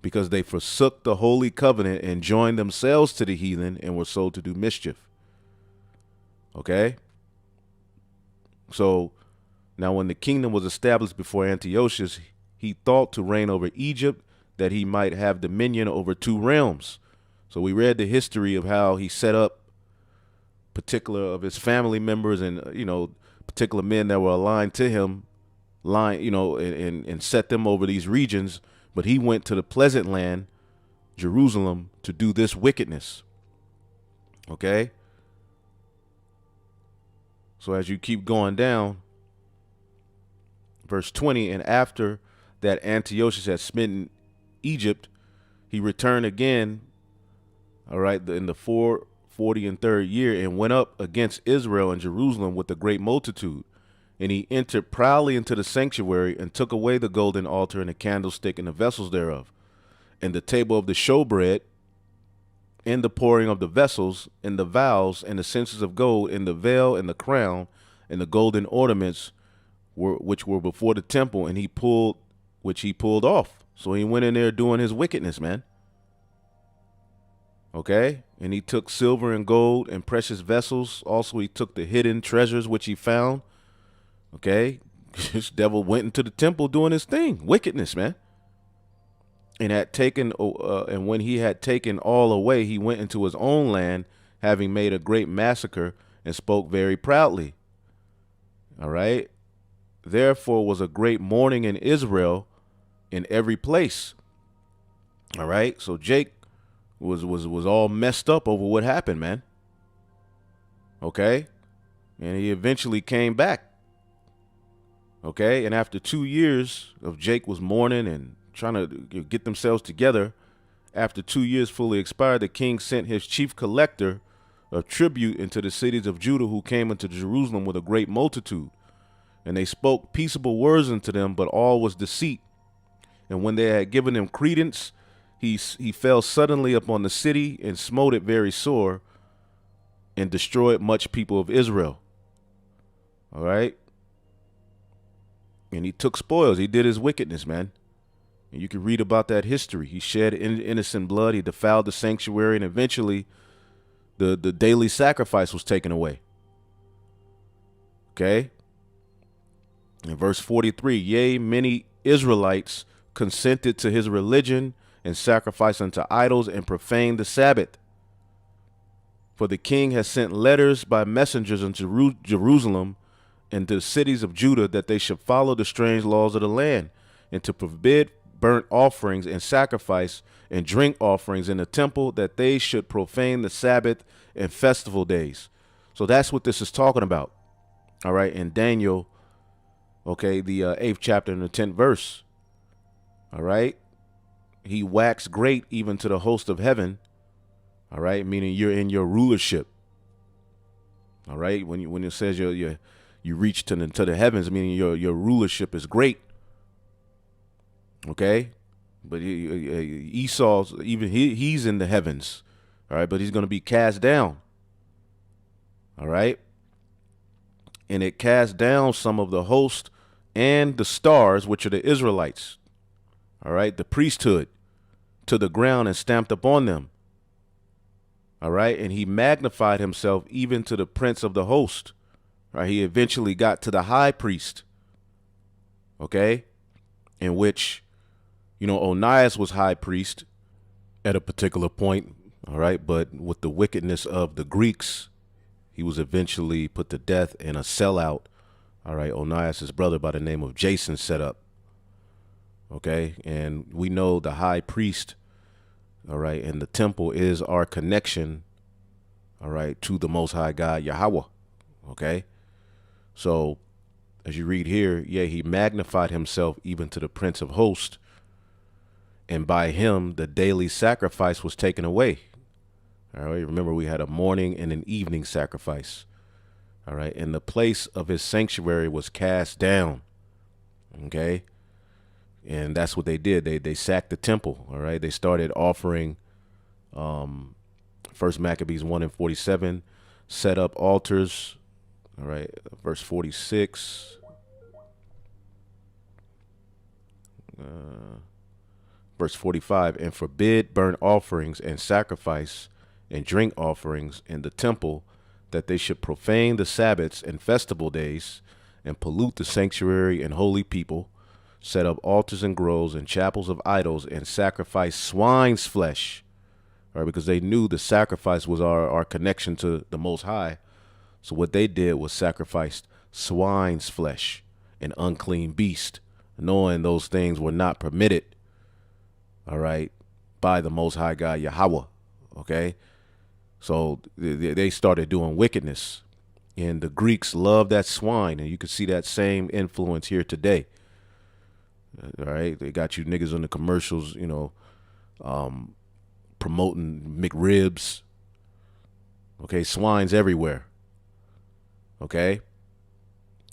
because they forsook the holy covenant and joined themselves to the heathen and were sold to do mischief. Okay. So now when the kingdom was established before Antiochus, he thought to reign over Egypt, that he might have dominion over two realms. So we read the history of how he set up particular of his family members and, you know, particular men that were aligned to him, you know, and set them over these regions. But he went to the pleasant land, Jerusalem, to do this wickedness. Okay. So as you keep going down, verse 20, and after that Antiochus had smitten Egypt, he returned again, all right, in the 443rd year, and went up against Israel and Jerusalem with a great multitude. And he entered proudly into the sanctuary and took away the golden altar and the candlestick and the vessels thereof, and the table of the showbread, and the pouring of the vessels, and the vials, and the censers of gold, and the veil, and the crown, and the golden ornaments which were before the temple, and he pulled off. So he went in there doing his wickedness, man. Okay. And he took silver and gold and precious vessels. Also, he took the hidden treasures which he found. Okay. This devil went into the temple doing his thing. Wickedness, man. And and when he had taken all away, he went into his own land, having made a great massacre, and spoke very proudly. All right. Therefore was a great mourning in Israel in every place. All right. So Jake was all messed up over what happened, man. Okay. And he eventually came back. Okay. And after 2 years of Jake was mourning and trying to get themselves together, after 2 years fully expired, the king sent his chief collector of tribute into the cities of Judah, who came into Jerusalem with a great multitude. And they spoke peaceable words unto them, but all was deceit. And when they had given him credence, he fell suddenly upon the city and smote it very sore and destroyed much people of Israel. All right. And he took spoils. He did his wickedness, man. And you can read about that history. He shed innocent blood. He defiled the sanctuary, and eventually the daily sacrifice was taken away. Okay. In verse 43, yea, many Israelites consented to his religion and sacrificed unto idols and profaned the Sabbath. For the king has sent letters by messengers unto Jerusalem and to the cities of Judah that they should follow the strange laws of the land, and to forbid burnt offerings and sacrifice and drink offerings in the temple, that they should profane the Sabbath and festival days. So that's what this is talking about. All right. In Daniel, okay, the 8th chapter and the 10th verse. All right. He waxed great even to the host of heaven. All right. Meaning you're in your rulership. All right. When it says you reach to the heavens, meaning your rulership is great. Okay. But Esau's, even he's in the heavens. All right. But he's going to be cast down. All right. And it cast down some of the host and the stars, which are the Israelites. All right. The priesthood, to the ground and stamped upon them. All right. And he magnified himself even to the prince of the host. Right. He eventually got to the high priest. Okay. In which, Onias was high priest at a particular point. All right. But with the wickedness of the Greeks, he was eventually put to death, and a sellout. All right. Onias' brother by the name of Jason set up. Okay. And we know the high priest. All right. And the temple is our connection. All right. To the Most High God, Yahweh. Okay. So as you read here, he magnified himself even to the prince of hosts. And by him, the daily sacrifice was taken away. All right. Remember, we had a morning and an evening sacrifice. All right. And the place of his sanctuary was cast down. Okay. And that's what they did. They sacked the temple. All right. They started offering, First Maccabees 1:47, set up altars. All right. Verse 46. Verse 45, and forbid burnt offerings and sacrifice and drink offerings in the temple, that they should profane the Sabbaths and festival days and pollute the sanctuary and holy people, set up altars and groves and chapels of idols, and sacrifice swine's flesh. All right, because they knew the sacrifice was our connection to the Most High. So what they did was sacrificed swine's flesh, an unclean beast, knowing those things were not permitted. All right, by the Most High God, Yahweh. Okay. So they started doing wickedness, and the Greeks loved that swine. And you can see that same influence here today. All right. They got you niggas on the commercials, promoting McRibs. Okay. Swines everywhere. Okay.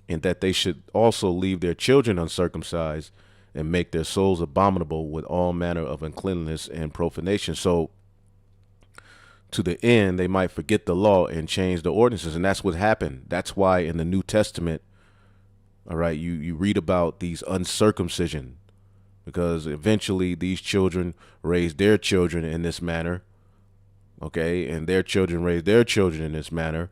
And that they should also leave their children uncircumcised and make their souls abominable with all manner of uncleanness and profanation. So to the end, they might forget the law and change the ordinances. And that's what happened. That's why in the New Testament, all right, you read about these uncircumcision, because eventually these children raised their children in this manner. Okay. And their children raised their children in this manner.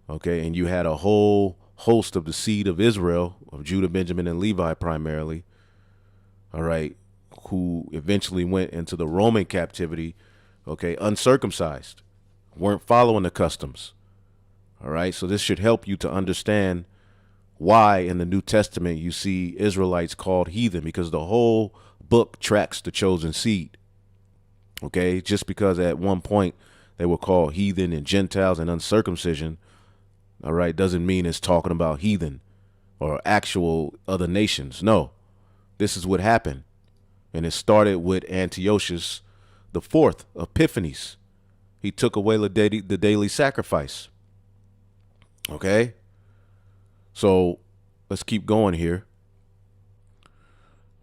Okay. And you had a whole host of the seed of Israel, of Judah, Benjamin, and Levi primarily. All right. Who eventually went into the Roman captivity. Okay. Uncircumcised, weren't following the customs. All right. So this should help you to understand why in the New Testament you see Israelites called heathen, because the whole book tracks the chosen seed. Okay. Just because at one point they were called heathen and Gentiles and uncircumcision. All right. Doesn't mean it's talking about heathen or actual other nations. No, this is what happened. And it started with Antiochus the fourth, Epiphanes. He took away the daily sacrifice. Okay? So let's keep going here.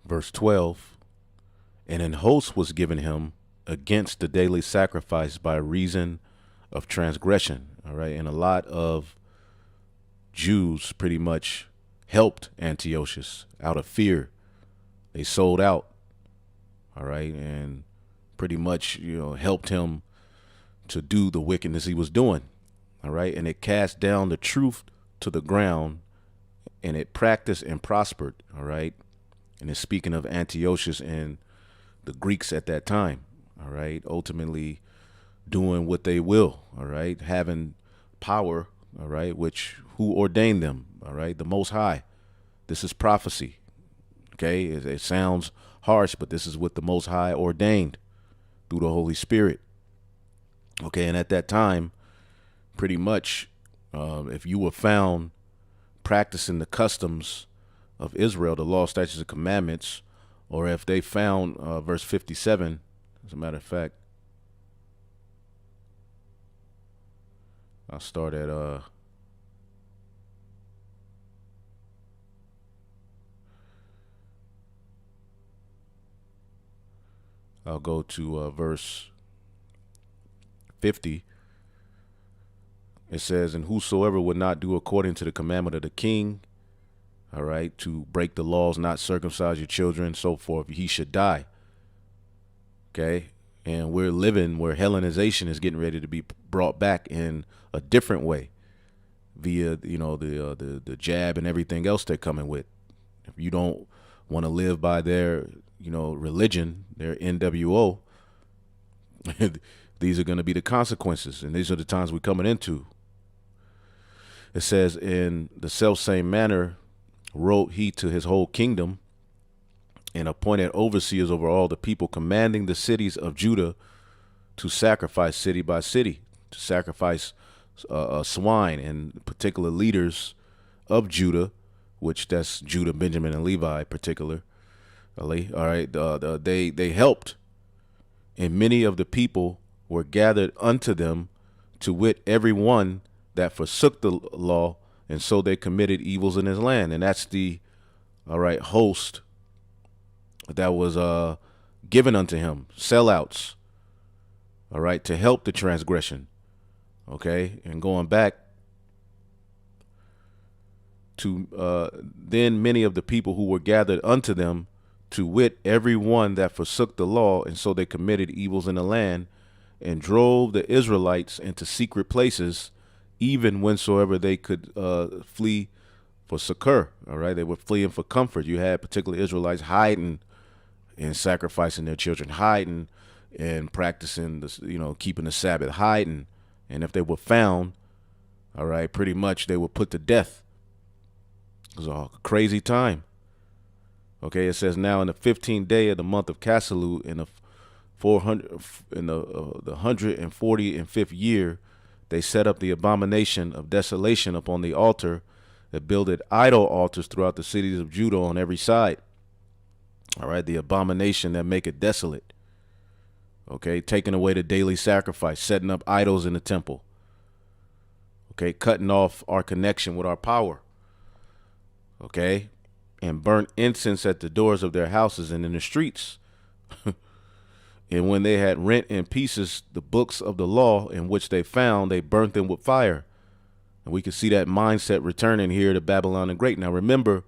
Verse 12. And an host was given him against the daily sacrifice by reason of transgression. All right. And a lot of Jews pretty much helped Antiochus out of fear. They sold out. All right. And pretty much, helped him to do the wickedness he was doing. All right. And it cast down the truth to the ground, and it practiced and prospered. All right. And it's speaking of Antiochus and the Greeks at that time. All right. Ultimately doing what they will. All right. Having power. All right. Which who ordained them? All right. The Most High. This is prophecy. Okay. It sounds harsh, but this is what the Most High ordained through the Holy Spirit. Okay. And at that time, pretty much, if you were found practicing the customs of Israel, the law, statutes, and commandments, or if they found verse 57, as a matter of fact, I'll start at I'll go to verse 50. It says, and whosoever would not do according to the commandment of the king, all right, to break the laws, not circumcise your children, so forth, he should die. Okay. And we're living where Hellenization is getting ready to be brought back in a different way via, the jab and everything else they're coming with. If you don't want to live by their, religion, their NWO, these are going to be the consequences. And these are the times we're coming into. It says, in the selfsame manner wrote he to his whole kingdom, and appointed overseers over all the people, commanding the cities of Judah to sacrifice city by city, to sacrifice swine, and particular leaders of Judah, which that's Judah, Benjamin, and Levi particularly. All right, they helped, and many of the people were gathered unto them, to wit, every one that forsook the law, and so they committed evils in his land. And that's the, all right, host that was given unto him, sellouts, all right, to help the transgression. Okay, and going back to then many of the people who were gathered unto them, to wit, every one that forsook the law, and so they committed evils in the land, and drove the Israelites into secret places, even whensoever they could flee for succor. All right, they were fleeing for comfort. You had particular Israelites hiding and sacrificing their children, hiding and practicing this, keeping the Sabbath, hiding. And if they were found, all right, pretty much they were put to death. It was a crazy time. Okay, it says, now in the 15th day of the month of Casalu, in the 145th year, they set up the abomination of desolation upon the altar, that builded idol altars throughout the cities of Judah on every side. All right, the abomination that make it desolate. Okay, taking away the daily sacrifice, setting up idols in the temple. Okay, cutting off our connection with our power. Okay, and burnt incense at the doors of their houses and in the streets. And when they had rent in pieces the books of the law in which they found, they burnt them with fire. And we can see that mindset returning here to Babylon the Great. Now remember,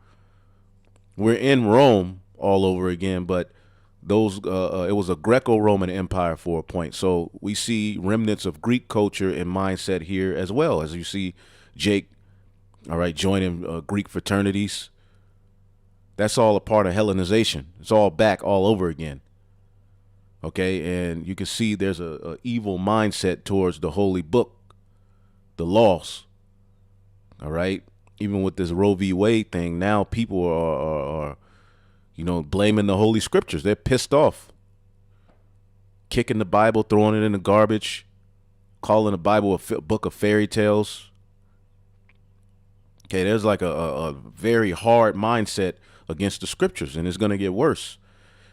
we're in Rome all over again, but it was a Greco-Roman empire for a point. So we see remnants of Greek culture and mindset here as well, as you see Jake, all right, joining Greek fraternities. That's all a part of Hellenization. It's all back all over again. Okay, and you can see there's a evil mindset towards the holy book, the laws. All right, even with this Roe v. Wade thing, now people are blaming the holy scriptures. They're pissed off, kicking the Bible, throwing it in the garbage, calling the Bible a book of fairy tales. Okay, there's like a very hard mindset against the scriptures, and it's going to get worse.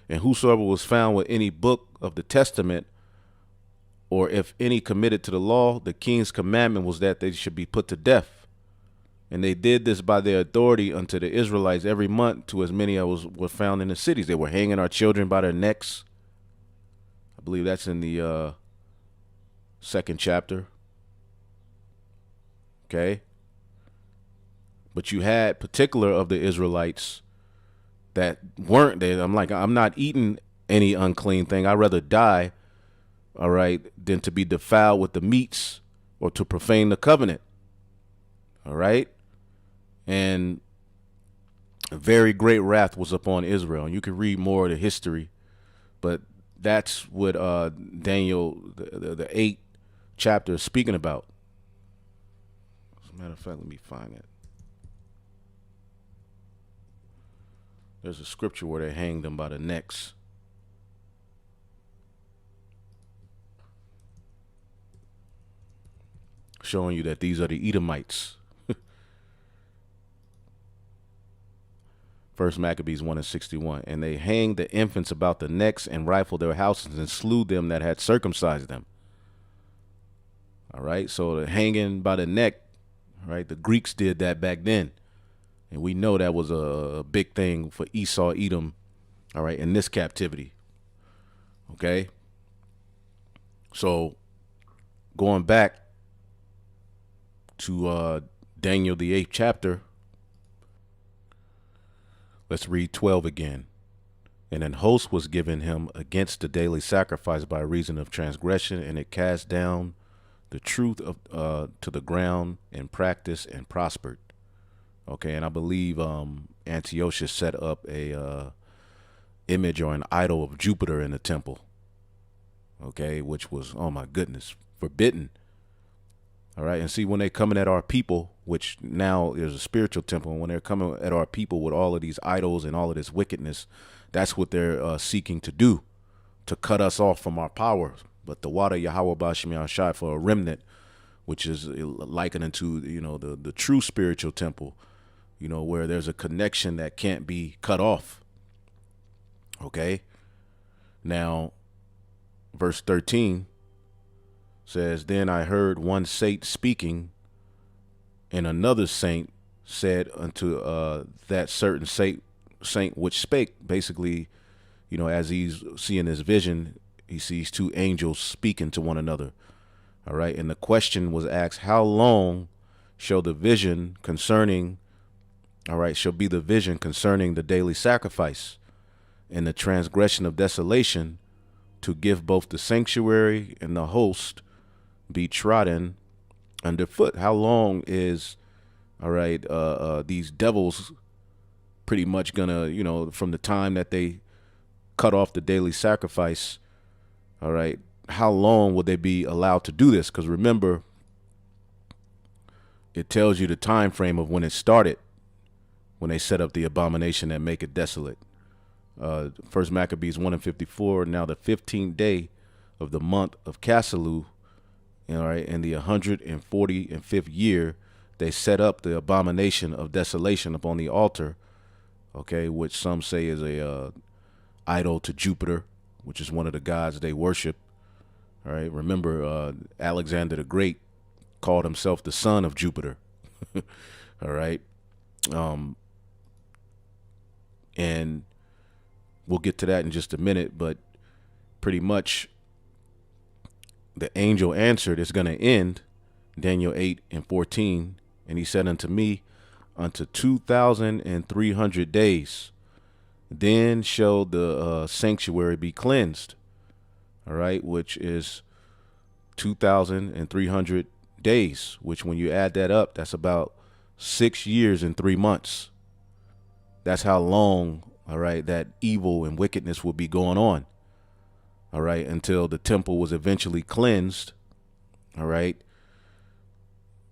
And whosoever was found with any book of the testament or if any committed to the law, the king's commandment was that they should be put to death. And they did this by their authority unto the Israelites every month, to as many as were found in the cities. They were hanging our children by their necks. I believe that's in the second chapter. Okay. But you had particular of the Israelites that weren't there. I'm like, I'm not eating any unclean thing. I'd rather die, all right, than to be defiled with the meats or to profane the covenant. All right. And a very great wrath was upon Israel. And you can read more of the history, but that's what Daniel, the 8th chapter, is speaking about. As a matter of fact, let me find it. There's a scripture where they hanged them by the necks. Showing you that these are the Edomites. First Maccabees 1:61. And they hanged the infants about the necks and rifled their houses and slew them that had circumcised them. All right. So the hanging by the neck, right? The Greeks did that back then. And we know that was a big thing for Esau, Edom, all right, in this captivity. Okay. So going back to Daniel, the 8th chapter, let's read 12 again. And an host was given him against the daily sacrifice by reason of transgression, and it cast down the truth of to the ground and practiced and prospered. Okay, and I believe Antiochus set up a image or an idol of Jupiter in the temple. Okay, which was, oh my goodness, forbidden. All right, and see, when they're coming at our people, which now is a spiritual temple, and when they're coming at our people with all of these idols and all of this wickedness, that's what they're seeking to do, to cut us off from our power. But the water Yahweh Bashim Yahshai for a remnant, which is likened unto, you know, the true spiritual temple, you know, where there's a connection that can't be cut off. Okay. Now, verse 13 says, then I heard one saint speaking, and another saint said unto that certain saint which spake. Basically, you know, as he's seeing his vision, he sees two angels speaking to one another. All right. And the question was asked, how long shall the vision concerning, all right, shall be the vision concerning the daily sacrifice and the transgression of desolation, to give both the sanctuary and the host be trodden underfoot? How long is, all right, these devils pretty much gonna, you know, from the time that they cut off the daily sacrifice, all right, how long will they be allowed to do this? Because remember, it tells you the time frame of when it started, when they set up the abomination that make it desolate. First Maccabees 1:54. Now the 15th day of the month of Caselu, all right, in the 145th year, they set up the abomination of desolation upon the altar, okay, which some say is a idol to Jupiter, which is one of the gods they worship. All right, remember Alexander the Great called himself the son of Jupiter. All right. And we'll get to that in just a minute, but pretty much the angel answered, it's going to end, Daniel 8:14, and he said unto me, unto 2,300 days, then shall the sanctuary be cleansed. All right, which is 2,300 days, which when you add that up, that's about 6 years and 3 months. That's how long, all right, that evil and wickedness will be going on. All right, until the temple was eventually cleansed. All right.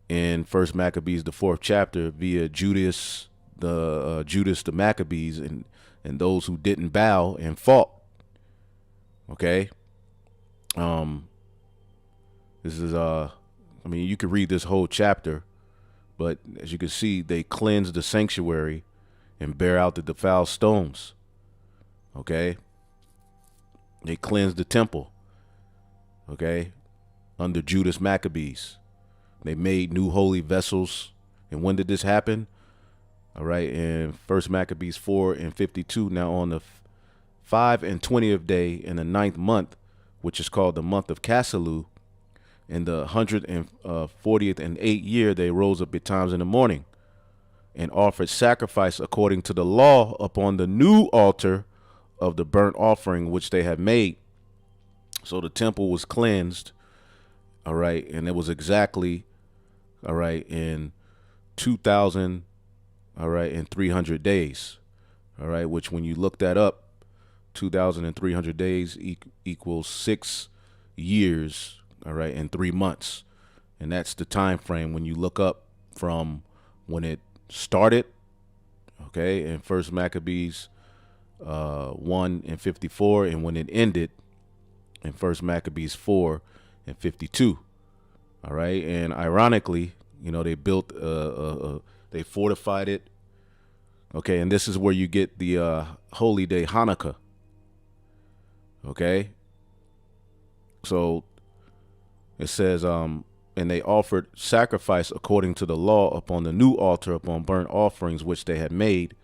In First Maccabees, the 4th chapter, via Judas the Maccabees, and those who didn't bow and fought. Okay. This is I mean, you could read this whole chapter, but as you can see, they cleansed the sanctuary and bear out the defiled stones. Okay. They cleansed the temple. Okay. under Judas Maccabees. They made new holy vessels. And when did this happen? All right, in First Maccabees 4:52. Now on the 5/20th day in the 9th month, which is called the month of Caselu, in the 140th and 8th year, they rose up betimes in the morning and offered sacrifice according to the law upon the new altar of the burnt offering which they had made. So the temple was cleansed, all right, and it was exactly, all right, in 2,000, all right, in 300 days, all right, which when you look that up, 2,300 days equals 6 years, all right, and 3 months. And that's the time frame when you look up from when it started, okay, in First Maccabees 1:54, and when it ended in First Maccabees 4:52. All right, and ironically, you know, they built they fortified it. Okay, and this is where you get the holy day Hanukkah. Okay, so it says, and they offered sacrifice according to the law upon the new altar upon burnt offerings which they had made.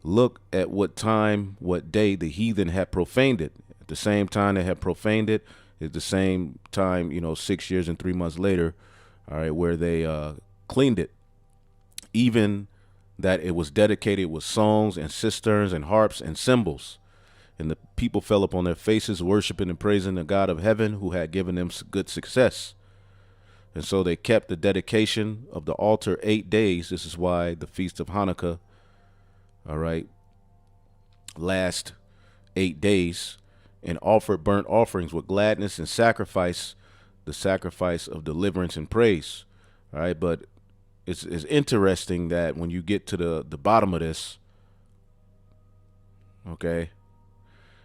Look at what time, what day the heathen had profaned it. At the same time they had profaned it is the same time, you know, 6 years and 3 months later, all right, where they cleaned it. Even that it was dedicated with songs and cisterns and harps and cymbals. And the people fell upon their faces, worshiping and praising the God of heaven who had given them good success. And so they kept the dedication of the altar 8 days. This is why the Feast of Hanukkah, all right, last 8 days, and offered burnt offerings with gladness and sacrifice, the sacrifice of deliverance and praise. All right, but it's interesting that when you get to the bottom of this, okay,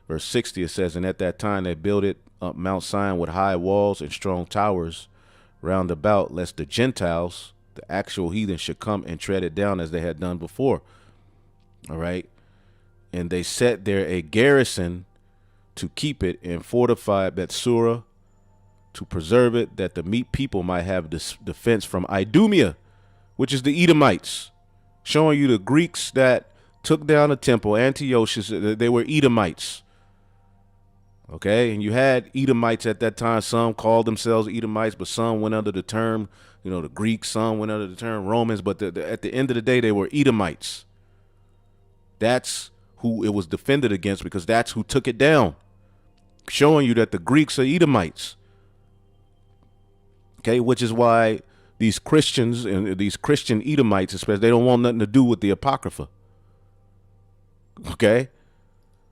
verse 60, it says, and at that time they builded up Mount Zion with high walls and strong towers round about, lest the Gentiles, the actual heathen, should come and tread it down as they had done before. All right. And they set there a garrison to keep it, and fortified Bethsura to preserve it, that the meek people might have defense from Idumea, which is the Edomites, showing you the Greeks that took down the temple, Antiochus, they were Edomites. Okay, and you had Edomites at that time. Some called themselves Edomites, but some went under the term, you know, the Greeks. Some went under the term Romans, but at the end of the day, they were Edomites. That's who it was defended against, because that's who took it down, showing you that the Greeks are Edomites. Okay, which is why these Christians and these Christian Edomites, especially, they don't want nothing to do with the Apocrypha. Okay,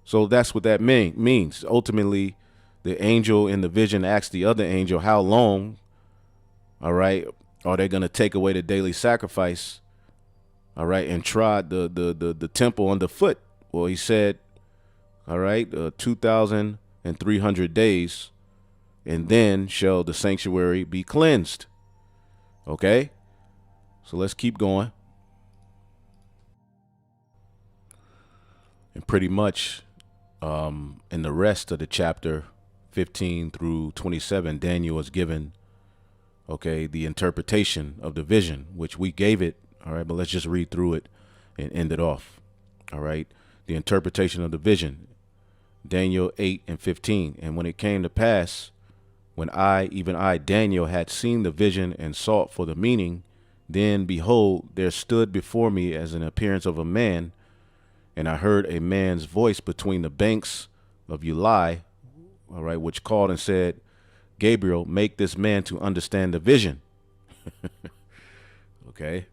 so that's what that means. Ultimately, the angel in the vision asked the other angel, how long, all right, are they going to take away the daily sacrifice, all right, and trod the temple underfoot? Well, he said, all right, 2,300 days, and then shall the sanctuary be cleansed. Okay, so let's keep going. And pretty much in the rest of the chapter 15 through 27, Daniel is given, okay, the interpretation of the vision, which we gave it. All right, but let's just read through it and end it off. All right, the interpretation of the vision, Daniel 8:15. And when it came to pass, when even I, Daniel, had seen the vision and sought for the meaning, then behold, there stood before me as an appearance of a man, and I heard a man's voice between the banks of Ulai, all right, which called and said, Gabriel, make this man to understand the vision. Okay.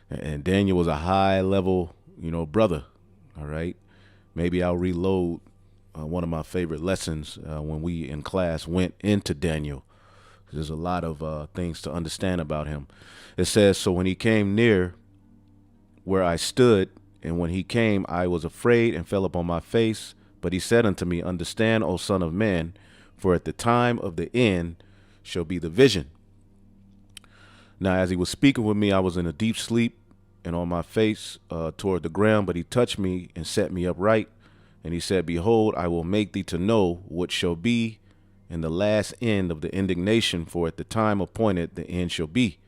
And Daniel was a high level, you know, brother. All right. Maybe I'll reload one of my favorite lessons when we in class went into Daniel. There's a lot of things to understand about him. It says, so when he came near where I stood, and when he came, I was afraid and fell upon my face. But he said unto me, understand, O son of man, for at the time of the end shall be the vision. Now, as he was speaking with me, I was in a deep sleep and on my face toward the ground. But he touched me and set me upright. And he said, behold, I will make thee to know what shall be and the last end of the indignation, for at the time appointed the end shall be.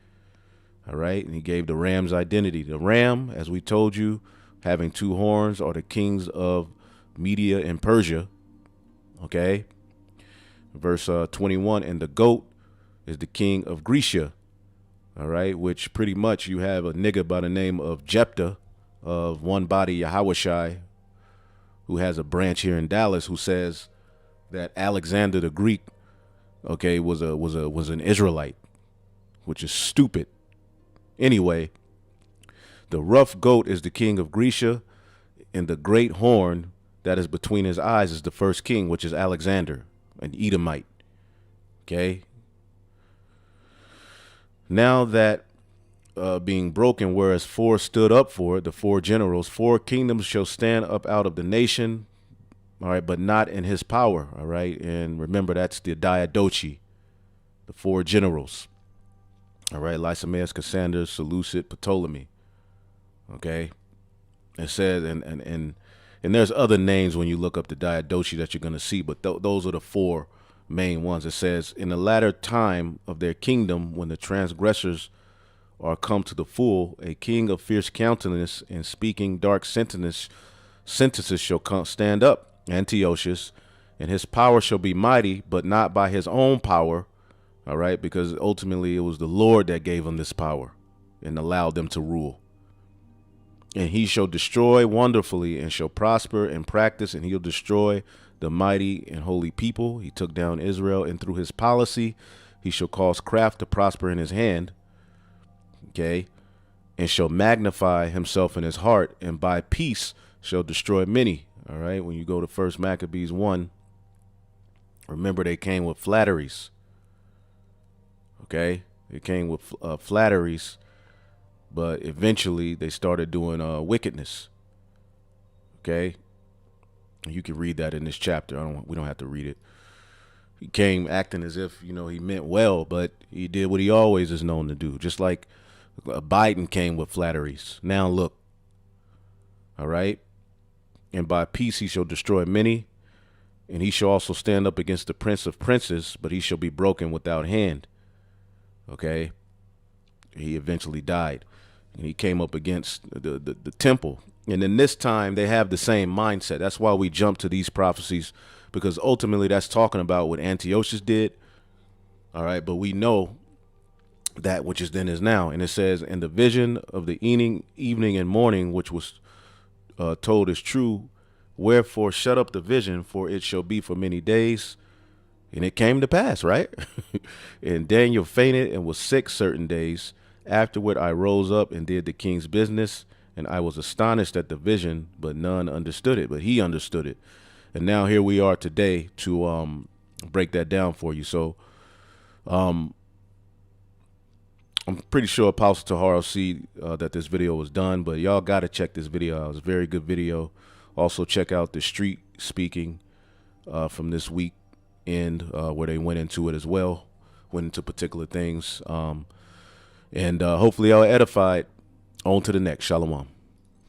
All right. And he gave the ram's identity. The ram, as we told you, having two horns, are the kings of Media and Persia. Okay. Verse 21, and the goat is the king of Grecia. All right. Which pretty much you have a nigga by the name of Jephthah of One Body Yahushai, who has a branch here in Dallas, who says that Alexander the Greek, okay, was an Israelite, which is stupid. Anyway, the rough goat is the king of Grecia, and the great horn that is between his eyes is the first king, which is Alexander, an Edomite. Okay. Now that being broken, whereas four stood up for it, the four generals, four kingdoms shall stand up out of the nation, all right, but not in his power, all right? And remember, that's the Diadochi, the four generals, all right? Lysimaeus, Cassander, Seleucid, Ptolemy, okay? It says, and there's other names when you look up the Diadochi that you're going to see, but those are the four main ones. It says, in the latter time of their kingdom, when the transgressors are come to the full, a king of fierce countenance and speaking dark sentences shall stand up, Antiochus, and his power shall be mighty, but not by his own power, all right, because ultimately it was the Lord that gave him this power and allowed them to rule. And he shall destroy wonderfully and shall prosper in practice, and he'll destroy the mighty and holy people. He took down Israel, and through his policy he shall cause craft to prosper in his hand, okay, and shall magnify himself in his heart, and by peace shall destroy many. All right, when you go to 1 Maccabees 1, remember they came with flatteries. Okay, they came with flatteries, but eventually they started doing wickedness. Okay, you can read that in this chapter. We don't have to read it. He came acting as if, you know, he meant well, but he did what he always is known to do. Just like Biden came with flatteries. Now look, all right, and by peace he shall destroy many, and he shall also stand up against the prince of princes, but he shall be broken without hand. Okay, he eventually died, and he came up against the temple. And then this time they have the same mindset. That's why we jump to these prophecies, because ultimately that's talking about what Antiochus did. All right, but we know that which is then is now. And it says, and the vision of the evening and morning, which was told is true. Wherefore shut up the vision, for it shall be for many days. And it came to pass, right? And Daniel fainted and was sick certain days. Afterward I rose up and did the king's business, and I was astonished at the vision, but none understood it, but he understood it. And now here we are today to break that down for you. So I'm pretty sure Apostle Tahar see that this video was done, but y'all got to check this video out. It's a very good video. Also check out the street speaking from this week end where they went into it as well, went into particular things. And hopefully y'all edified. On to the next. Shalom.